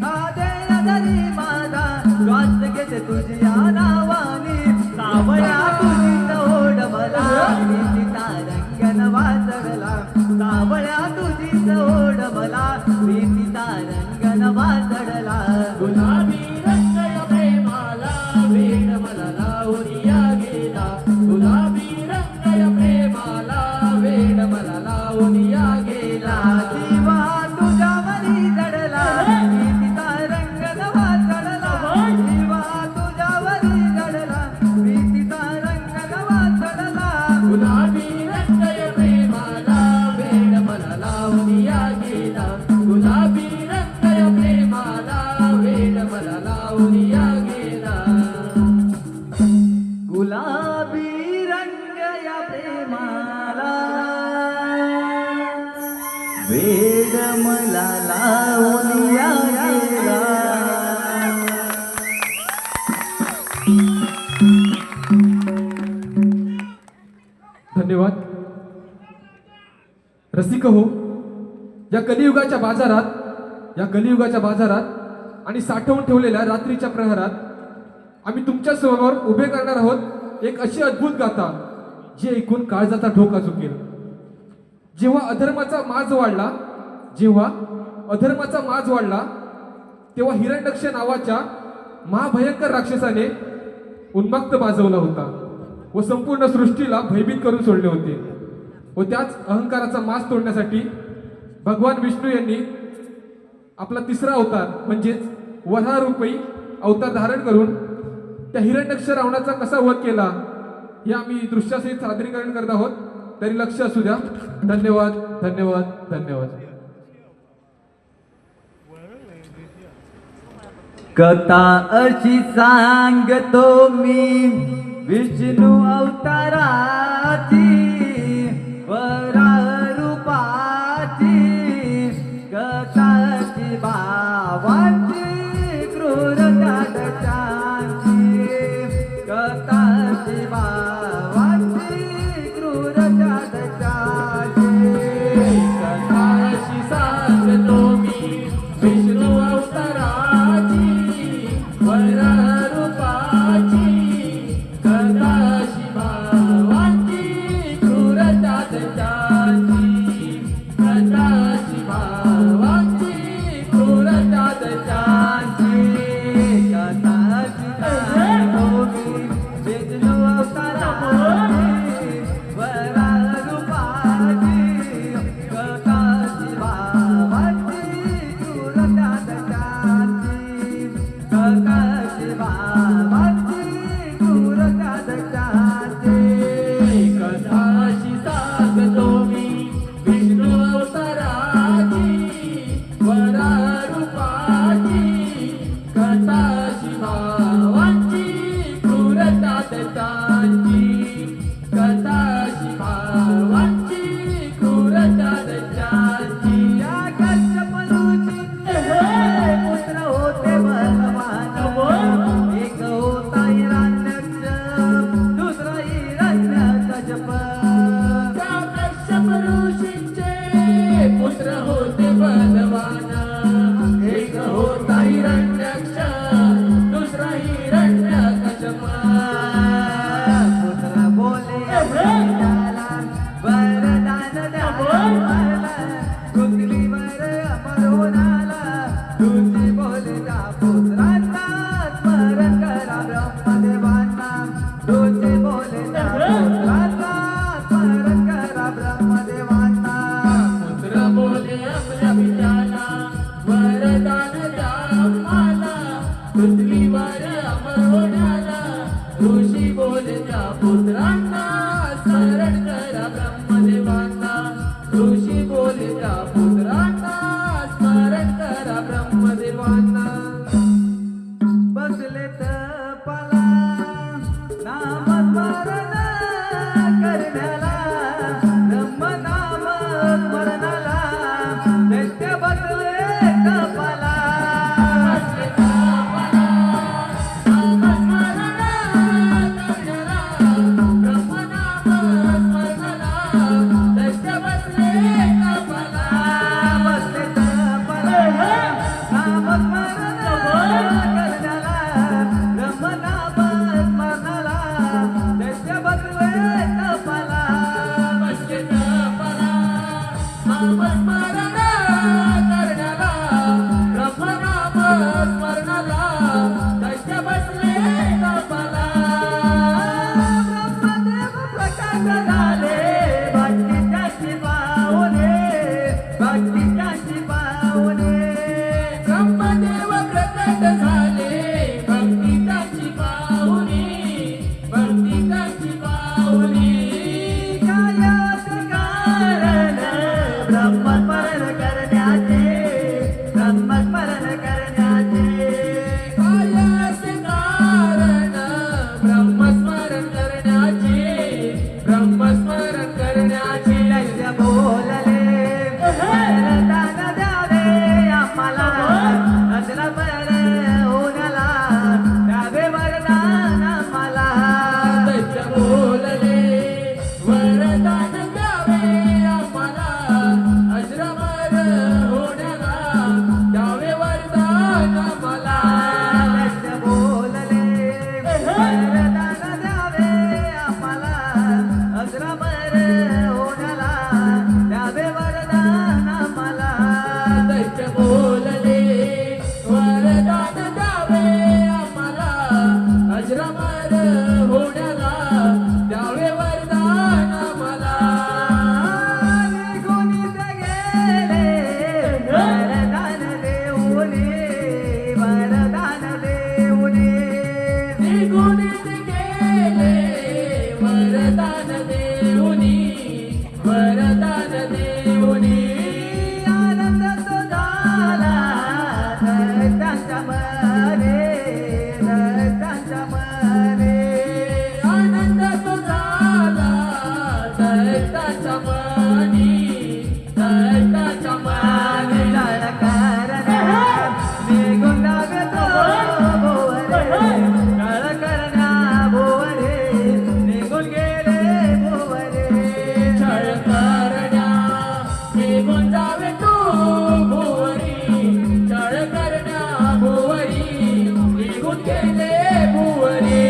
आदे जरी माझा श्वास घेते तुझ्या नावानी सावळ्या तुझी ओढ मला प्रीतीचा रंग नवा चढला सावळ्या तुझी ओढ मला प्रीतीचा रंग नवा चढला गुलाबी रंग या प्रेमाला वेड मला लावून या गेला गुलाबी रंग या प्रेमाला वेड मला लावून या गेला जीवा तुझ्यावरी जडला प्रीतीचा रंग नवा चढला जीवा तुझ्यावरी जडला प्रीतीचा रंग नवा चढला गुलाबी रंग या प्रेमाला वेड मला लावून या गेला गुलाबी रंग या प्रेमाला वेड मला लावून या गेला गुलाबी रंग या प्रेमाला वेड मला लावून या गेला धन्यवाद रसिक हो या कलियुगाच्या बाजारात आणि साठवून ठेवलेल्या रात्रीच्या प्रहरात आम्ही तुमच्या समोर उभे करणार आहोत एक अशी अद्भुत गाथा जी ऐकून काळजाचा ठोका चुकेल जेव्हा अधर्माचा माज वाढला तेव्हा हिरण्यक्ष नावाच्या महाभयंकर राक्षसाने उन्मत्त माजवला होता व संपूर्ण सृष्टीला भयभीत करून सोडले होते व त्याच अहंकाराचा माज तोडण्यासाठी भगवान विष्णू यांनी आपला तिसरा अवतार म्हणजेच वराहरूपी अवतार धारण करून त्या हिरण्यक्ष रावणाचा कसा वध केला हे आम्ही दृश्यासहित सादरीकरण करत आहोत तरी लक्ष असू द्या धन्यवाद धन्यवाद धन्यवाद कथा अशी सांगतो मी विष्णू अवताराची वराह रूपाची कथाची भावाची क्रूर जादचाची कथाची भावाची क्रूर जादचाची कथाशी सांगतो मी विष्णू अवताराची वराह रूपाची पुत्र बोले त्याला वरदान द्याला पृथ्वीवर अमर होणारा ऋषी बोले त्या पुत्रांना स्मरण करा ब्रह्मदेवांना ऋषी बोले त्या पुत्रांना स्मरण करा ब्रह्मदेवांना पुत्र बोले आपल्या पित्याला वरदान द्या आम्हाला पृथ्वीवर अमर होण्याला ऋषी बोले त्या पुत्रांना स्मरण करा ब्रह्मदेवांना ऋषी बोले त्या पुत्रांना स्मरण करा ब्रह्मदेवांना बसले तपाला नामस्मरण करण्याला ब्रह्मनाम स्मरणाला दैत्य बसले तपाला बसले तपाला नामस्मरण करण्याला ब्रह्मनाम स्मरणाला दैत्य बसले तपाला ब्रह्मदेव प्रकाश झाले भक्तीच्या पाहुणे भक्तीच्या पाहुणे ब्रह्मदेव प्रकट झाले भक्तिकाची पाहुणी भक्तिकाची पाहुणी कायाचे कारण ब्रह्मस्मरण करण्याचे ब्रह्मस्मरण करण्याचे कायाचे कारण ब्रह्मस्मरण करण्याचे ब्रह्मस्मरण करण्याचे दैत्य बोलले वरदान द्यावे आम्हाला अजरामर होण्याला द्यावे वरदान आम्हाला दैत्य बोलले वरदान द्यावे आम्हाला अजरामर होण्याला द्यावे वरदान आम्हाला दैत्य बोलले वरदान द्यावे आम्हाला अजरामर होण्याला द्यावे वरदान आम्हाला दैत्य बोलले वरदान द्यावे आम्हाला अजरामर होण्याला द्यावे वरदान आम्हाला निघून गेले वरदान देऊने वरदान देऊने निघून गेले वरदान देऊनी वरदान देऊनी आनंद तो झाला दैत्यांच्या मने दैत्यांच्या मने आनंद तो झाला दैत्याच्या मनी दैत्याच्या मनी जळ करण्या निघून जावे तो भुवरे जळ करण्या भुवरे निघून गेले भुवरे छळ करण्या निघून जावे तू भुवरी छळ करण्या भुवरी निघून गेले भुवरी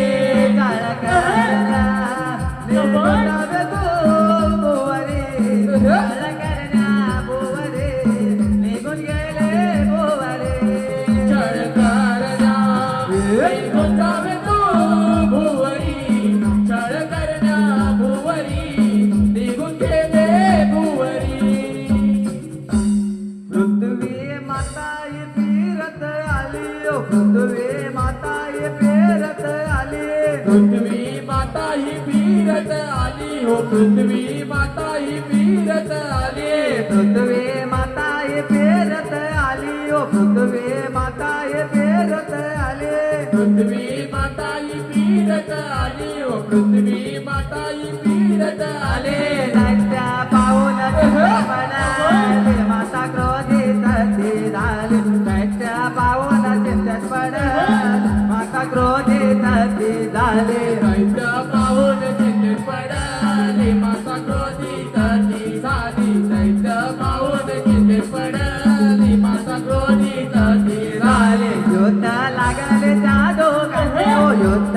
जळ करण्या निघून जावे तो भुवरे जळ करण्या भुवरे निघून गेले भुवरे छळ करण्या निघून जावे तू भुवरी छळ करण्या भुवरी निघून गेले भुवरी पृथ्वी माता ये फिरत आली ओ पृथ्वी माता ये फिरत आली पृथ्वी माता ही फिरत आली हो पृथ्वी माता ही फिरत आली पृथ्वी माता ये फिरत आली ओ पृथ्वी माता ये फिरत आली पृथ्वी माता ही फिरत आली हो पृथ्वी माता ही फिरत आली दैत्या पाहून पडाले माता क्रोधित ती झाली दैत्या पाहून चिंतत पडल माता क्रोधित ती झाली दैत्य पाहून चिंतेत पडली माता क्रोधित ती झाली दैत्य पाहून चिंतेत पडली माता क्रोधित ती झाली युद्ध लागले त्या दोघांचे ओ युद्ध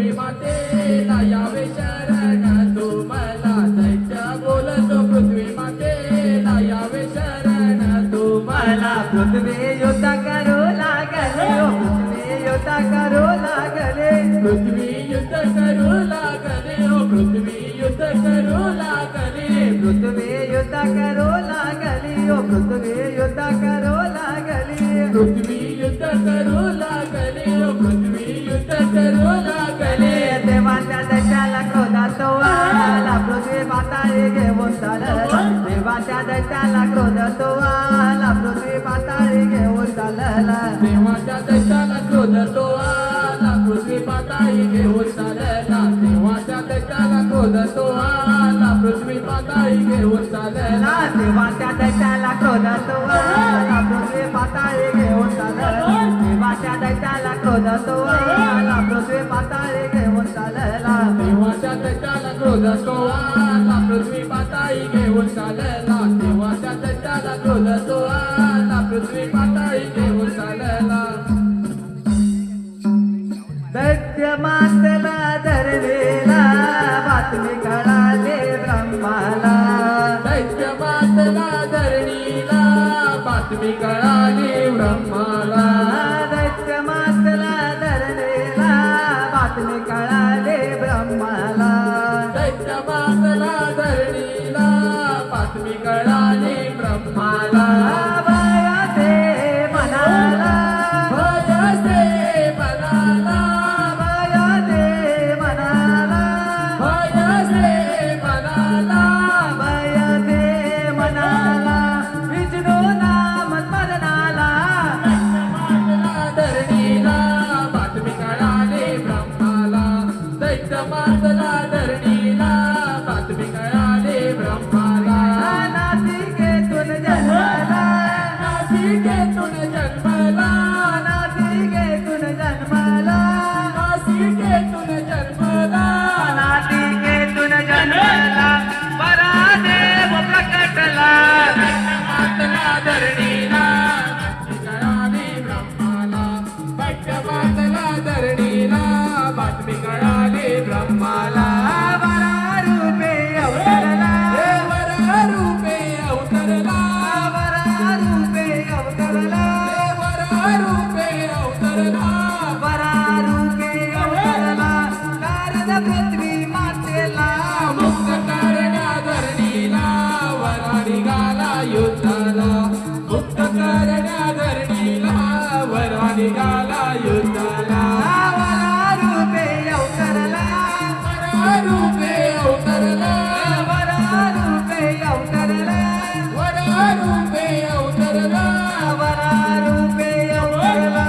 पृथ्वी मातेला यावे शरण तुम्हाला दैत्य बोलतो पृथ्वी मातेला यावे शरण तुम्हाला पृथ्वी युद्ध करू लागले ओ पृथ्वी युद्ध करू लागले पृथ्वी युद्ध करू लागले ओ पृथ्वी युद्ध करू लागले पृथ्वी युद्ध करू लागली ओ पृथ्वी युद्ध करू लागली पृथ्वी युद्ध करू लागले ओ पृथ्वी युद्ध करू लागले देवाच्या दैत्याला क्रोधात आला पृथ्वी पाताळी घेऊन चालला देवाच्या दैत्याला क्रोधात आला पृथ्वी पाताळी घेऊन चालला देवाच्या दैत्याला क्रोध तो आला पृथ्वी पाताळी घेऊन चालला देवाच्या दैत्याला क्रोध तो आला पृथ्वी पाताळी घेऊन चालला देवाच्या दैत्याला क्रोधात आला पृथ्वी पाताळी घेऊन चालला देवाच्या दैत्याला क्रोधात आला पृथ्वी पाताळी घेऊन चालला देवाच्या दैत्याला क्रोध तो आला पृथ्वी पाताळी घेऊन चालला देवाच्या दैत्याला क्रोध तो आला पृथ्वी पाताळी घेऊन चालला दैत्य मातला धरलेला बातमी कळाले ब्रह्माला दैत्य मातला धरणीला बातमी कळाली ब्रह्माला दैत्य मातला धरलेला बातमी कळाले ब्रह्माला दैत्य मातला धरणीला बातमी कळाली ब्रह्माला भयाते मनाला भयसे मनाला भयाते मनाला भयसे मनाला भयाते मनाला विष्णू नाम स्मरणाला मातला धरणीला बातमी कळाली ब्रह्माला दैत्य मातला धरणीला बातमी कळाली ब्रह्माला नासिकेतून जन्मला नासिकेतून जन्मला नासिकेतून जन्मला नासिकेतून जन्मला नासिकेतून जन्मला परादेव प्रकटला मातला धरणीला बातमी कळाली ब्रह्माला दैत्य मातला धरणीला बातमी कळाली ब्रह्माला वरारूपे अवतरला देवरा रूपे अवतरला वरारूपे अवतरला देवरा रूपे अवतरला वरारूपे अवतरला कारद पृथ्वी मातेला मुक्त करण्या धरणीला वरा निघाला युद्धाला मुक्त करण्या धरणीला वरा निघाला युद्धाला वरारूपे अवतरला वरा रूपे अवतरला वरारूपे अवतरला वरा रूपे अवतरला वरारूपे अवतरला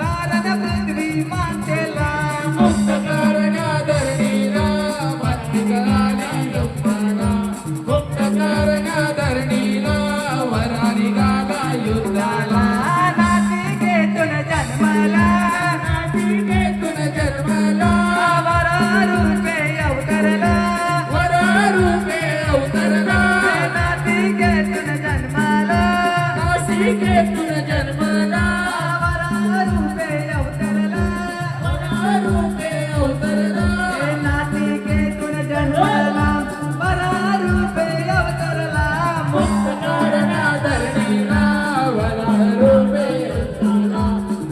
कारद पृथ्वी मातेला मुक्त करण्या धरणीला बातमी कळाली लोकांना मुक्त करण्या धरणीला वरा निघाला युद्धाला नासिकेतून जन्मला नासिकेतून जन्मला वरारूपे अवतरला वरा रूपे अवतरला नासिकेतून जन्मला नासिकेतून जन्मला वरारूपे अवतरला वरा रूपे अवतरला नासिकेतून जन्मला वरारूपे अवतरला मुक्त करण्या धरणीला वरा रूपे अवतरला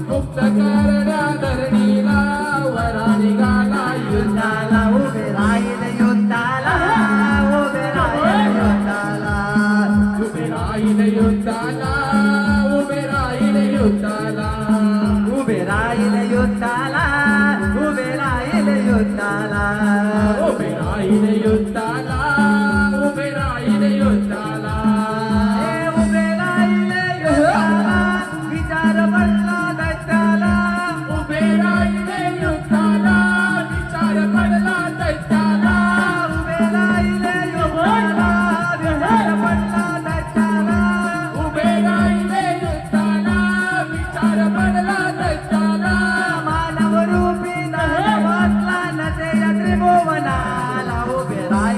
मुक्त करण्या धरणीला वरा निघाला युद्धाला युद्धाला उभे राहील युद्धाला उभे राहील युद्धाला उभे राहील युद्धाला उभे राहील युद्धाला उभे राहील युद्धाला उभे राहील युद्धाला उभे राहील युद्धाला उभे राहील युद्धाला उभे राहील युद्धाला विचार पडला दैत्याला उभे राहील युद्धाला विचार पडला दैत्याला उभे राहील युद्धाला विचार पडला दैत्याला उभे राहील युद्धाला विचार पडला दैत्याला मानव रूपी दानवातला नसे त्रिभुवनाला उभे राहील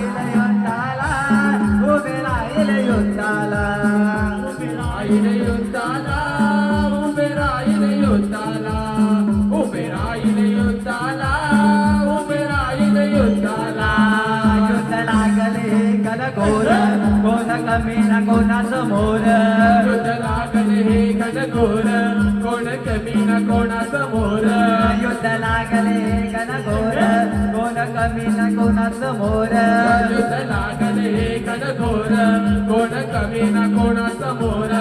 घनघोर कोण कमी ना कोणा समोर युद्ध लागले हे घनघोर कोण कमी ना कोणा समोर युद्ध लागले घनघोर कोण कमी ना कोणा समोर युद्ध लागले हे घनघोर कोण कमी ना कोणा समोर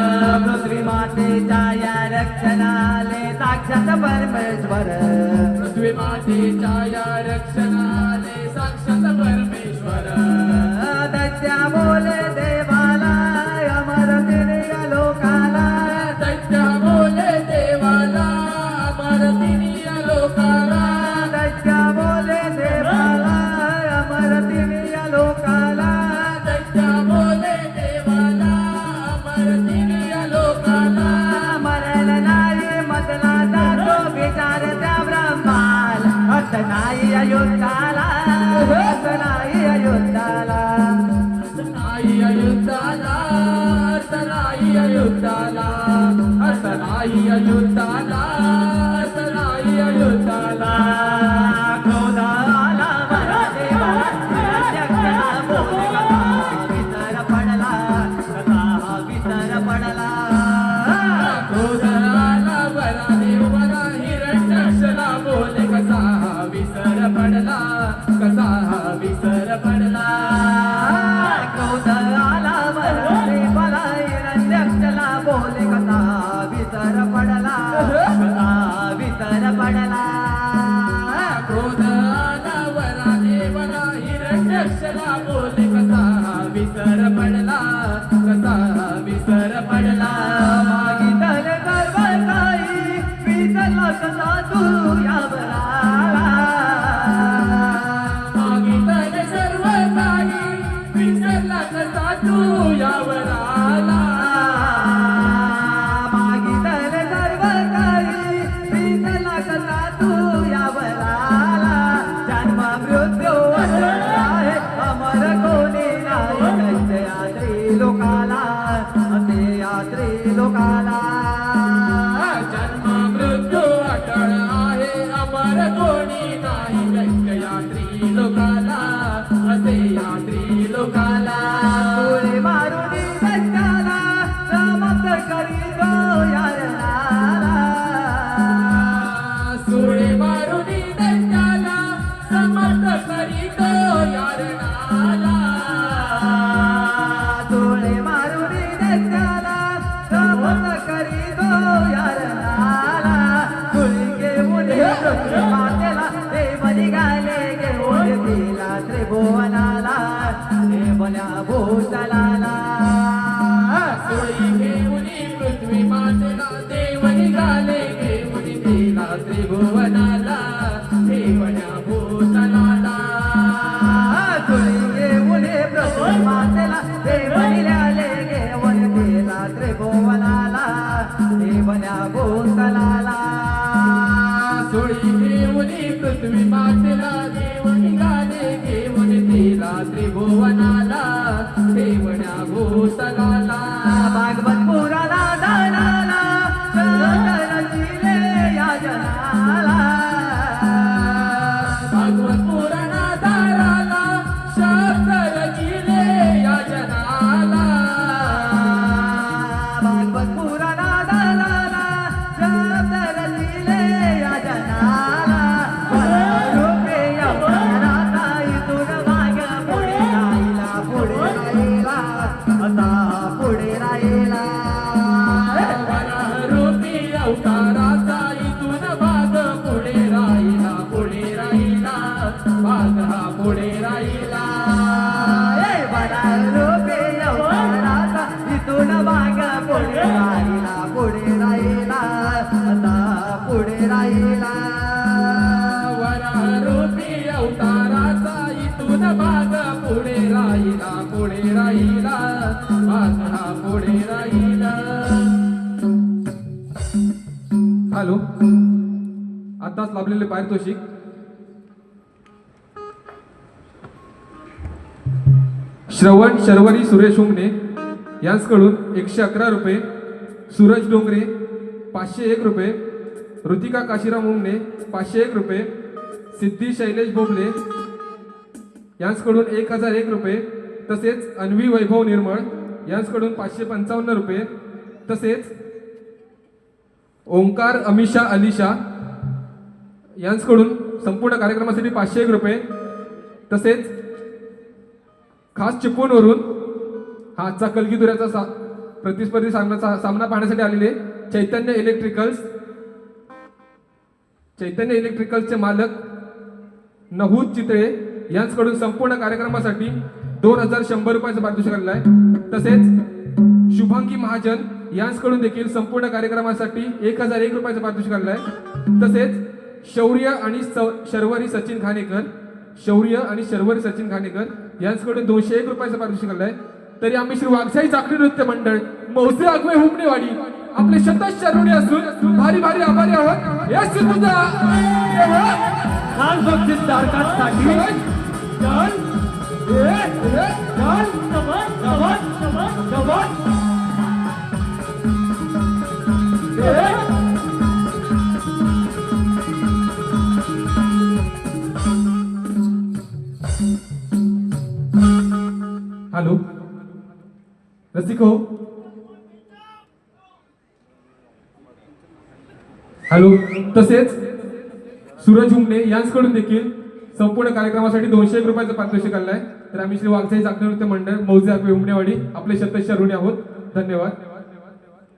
पृथ्वी मातेच्या या रक्षणाले साक्षात परमेश्वर पृथ्वी मातेच्या या रक्षणाने साक्षात परमेश्वर दैत्या बोले देवाला अमरतीने या लोकाला दैत्य बोले देवाला अमरतीने या लोकाला दैत्या बोले देवाला अमरतीने या लोकाला दैत्य बोले देवाला अमरतीने या लोकाला मरण नाही मधला जातो विचार त्या ब्रह्माला हत नाही अयुद्धाला हत नाही अयुद्धाला नाही अयुद्धाला अर्थ नाही अयुद्धाला अर्थ नाही अयुद्धाला अर्थ नाही अयुद्धाला क्रोध आला मला देवाला अध्यक्षाला बोले कसा विसर पडला कसा हा विसर पडला क्रोध आला बरा देवाला हिरण्यक्षला बोले कसा हा विसर पडला कसा हा विसर पडला क्रोध आला मला देवाला हिरण्यक्षला बोले कसा विसर पडला कसा विसर पडला क्रोध आला बरा देवाला हिरण्यक्षला बोले कसा हा विसर पडला कसा हा विसर पडला मागितले सर्व काही विसरला कसा तू यावराला मागितले सर्व काही विसरला कसा तू यावर आला मागितले सर्व काही विसरला कसा तू यावराला जन्म मृत्यू आहे अमर कोणी नाही दैत्य यात्री लोकाला असे यात्री लोकाला जन्म मृत्यू अटळ आहे अमर कोणी नाही दैत्य यात्री लोकाला असे यात्री लोकाला गोळे मारून दैत्याला समाप्त करीतो यारणाला सुळे मारून दैत्याला समर्थ करीतो यारणाला गोळे मारून दैत्याला समाप्त करीतो यारणाला गुळी घेऊन पृथ्वी मातेला देव निघाले घेऊन गेला त्रिभुवनाला देवल्या भूतलाला सुळी घेऊन पृथ्वी मातेला देव निघाले घेऊन दिला त्रिभुवनाला देवण्या भूतलाला तुळी घेऊन पृथ्वी मातेला देव निघाले घेऊन गेला त्रिभुवनाला देवल्या भूतलाला सुळी घेऊन पृथ्वी मातेला देव निघाले घेऊन दिला त्रिभुवनाला देवण्या भूतलाला भागवत पुराणा दानाला रचिले या जनाला भागवत पुराणा दाराला शब्द रचिले या जनाला भागवत पुराणा दानाला शब्द रचिले या जनाला रूपे अवताराचा इथून भाग पुढे राहिला असा पुढे राहिला रूपी अवताराचा इथून भाग पुढे राहिला भाग हा पुढे राहिला रूपे अवताराचा इथून भाग पुढे राहिला आता पुढे राहिला रूपी अवताराचा इथून भाग पुढे राहिला भाग हा पुढे राहिला. हॅलो, आताच लाभलेले पारितोषिक श्रवण शर्वरी सुरेश उंगणे यांच्याकडून 111 रुपये, सूरज डोंगरे 501 रुपये, ऋतिका काशीराम उंगणे 501 रुपये, सिद्धी शैलेश बोबले यांच्याकडून 1001 रुपये, तसेच अन्वी वैभव निर्मळ यांच्याकडून 555 रुपये, तसेच ओंकार अमिषा अलिशा यांच्याकडून संपूर्ण कार्यक्रमासाठी 501 रुपये, तसेच खास चिपळूणवरून हा आजचा कलगीदुऱ्याचा प्रतिस्पर्धी सामना पाहण्यासाठी आलेले चैतन्य इलेक्ट्रिकल्सचे मालक नहूद चितळे यांच्याकडून संपूर्ण कार्यक्रमासाठी 2100 रुपयाचं पारितोषिक आलेलं आहे. तसेच शुभांगी महाजन यांच्याकडून देखील संपूर्ण कार्यक्रमासाठी 1001 रुपयाचं पारितोषिक आलेलं आहे. तसेच शौर्य आणि शर्वरी सचिन खानेकर यांच्याकडून 201 रुपयाचं पारितोषिक आलेलं आहे. तरी आम्ही श्री वाघशाई चाकरी नृत्य मंडळ मौजे आगवे हुमणेवाडी आपले शतश ऋणी असून भारी भारी आभारी आहोत. यश तुझा खास बक्षीस धारकांसाठी हॅलो रसिक हो, हॅलो. तसेच सूरज हुमणे यांच्याकडून देखील संपूर्ण कार्यक्रमासाठी 201 रुपयाचं पारितोषिक आलं आहे. तर आम्ही श्री वाघशाई चाकरी नृत्य मंडळ मौजे आगवे हुमणेवाडी आपले शतश ऋणी आहोत. धन्यवाद.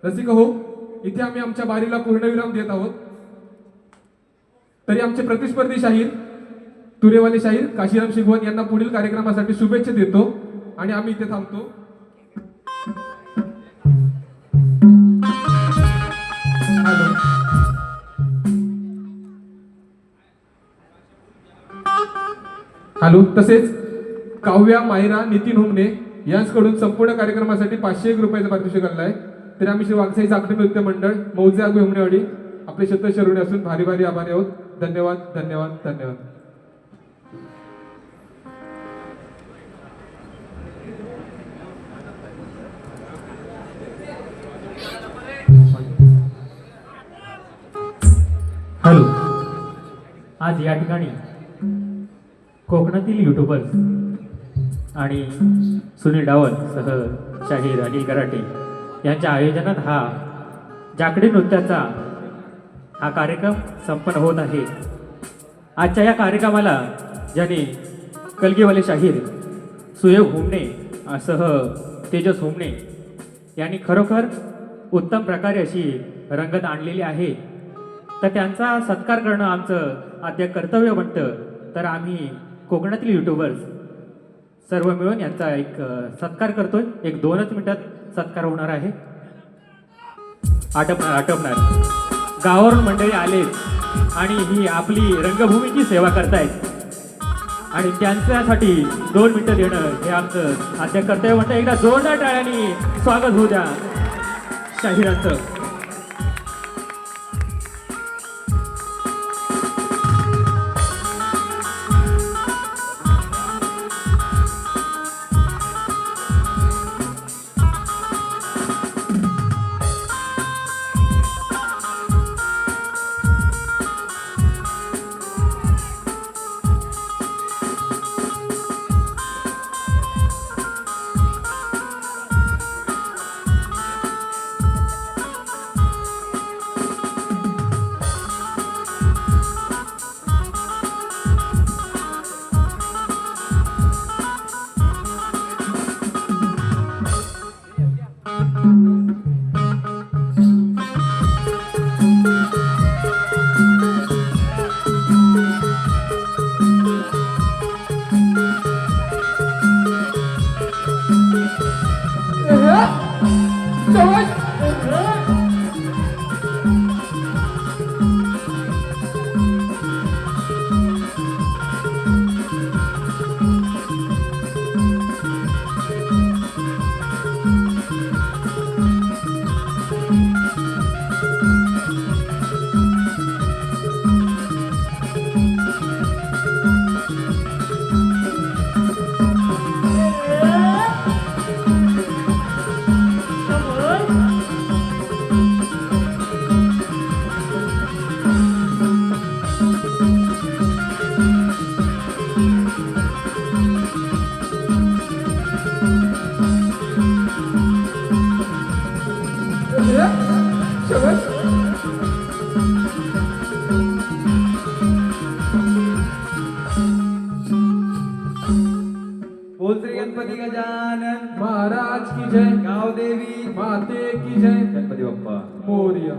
रसिक हो, इथे आम्ही आमच्या बारीला पूर्णविराम देत आहोत. तरी आमचे प्रतिस्पर्धी शाहीर तुरेवाले शाहीर काशीराम शिगवण यांना पुढील कार्यक्रमासाठी शुभेच्छा देतो आणि आम्ही इथे थांबतो. हॅलो. तसेच काव्या मायरा नितीन हुमणे यांच्याकडून संपूर्ण कार्यक्रमासाठी 501 रुपयाचं पारितोषिक आलेलं आहे. तर आम्ही श्री वाघशाई चाकरी नृत्य मंडळ मौजे आगवे हुमणेवाडी आपले शतश ऋणी असून भारी भारी आभारी आहोत. धन्यवाद धन्यवाद धन्यवाद. हॅलो. आज या ठिकाणी कोकणातील युट्यूबर्स आणि सुनील डावल सह शाहीर अनिल गराटे यांच्या आयोजनात हा जाकडी नृत्याचा हा कार्यक्रम संपन्न होत आहे. आजच्या या कार्यक्रमाला ज्याने कलगीवाले शाहीर सुयोग हुमणे सह तेजस हुमणे यांनी खरोखर उत्तम प्रकारे अशी रंगत आणलेली आहे. तर त्यांचा सत्कार करणं आमचं आद्य कर्तव्य बनतं. तर आम्ही कोकणातील युट्यूबर्स सर्व मिळून यांचा एक सत्कार करतोय. एक 2च मिनिटात सत्कार होणार आहे. आटपणार गावावरून मंडळी आलेत आणि ही आपली रंगभूमीची सेवा करतायत आणि त्यांच्यासाठी 2 मिनिटं देणं हे आमचं आद्य कर्तव्य बनतं. एकदा जोरदार टाळ्यांनी स्वागत होऊ द्या शाहिरांचं. हे? शेवट बोल श्री गणपती गजानन महाराज की जय गाव देवी माते की जय गणपती बाप्पा मोरया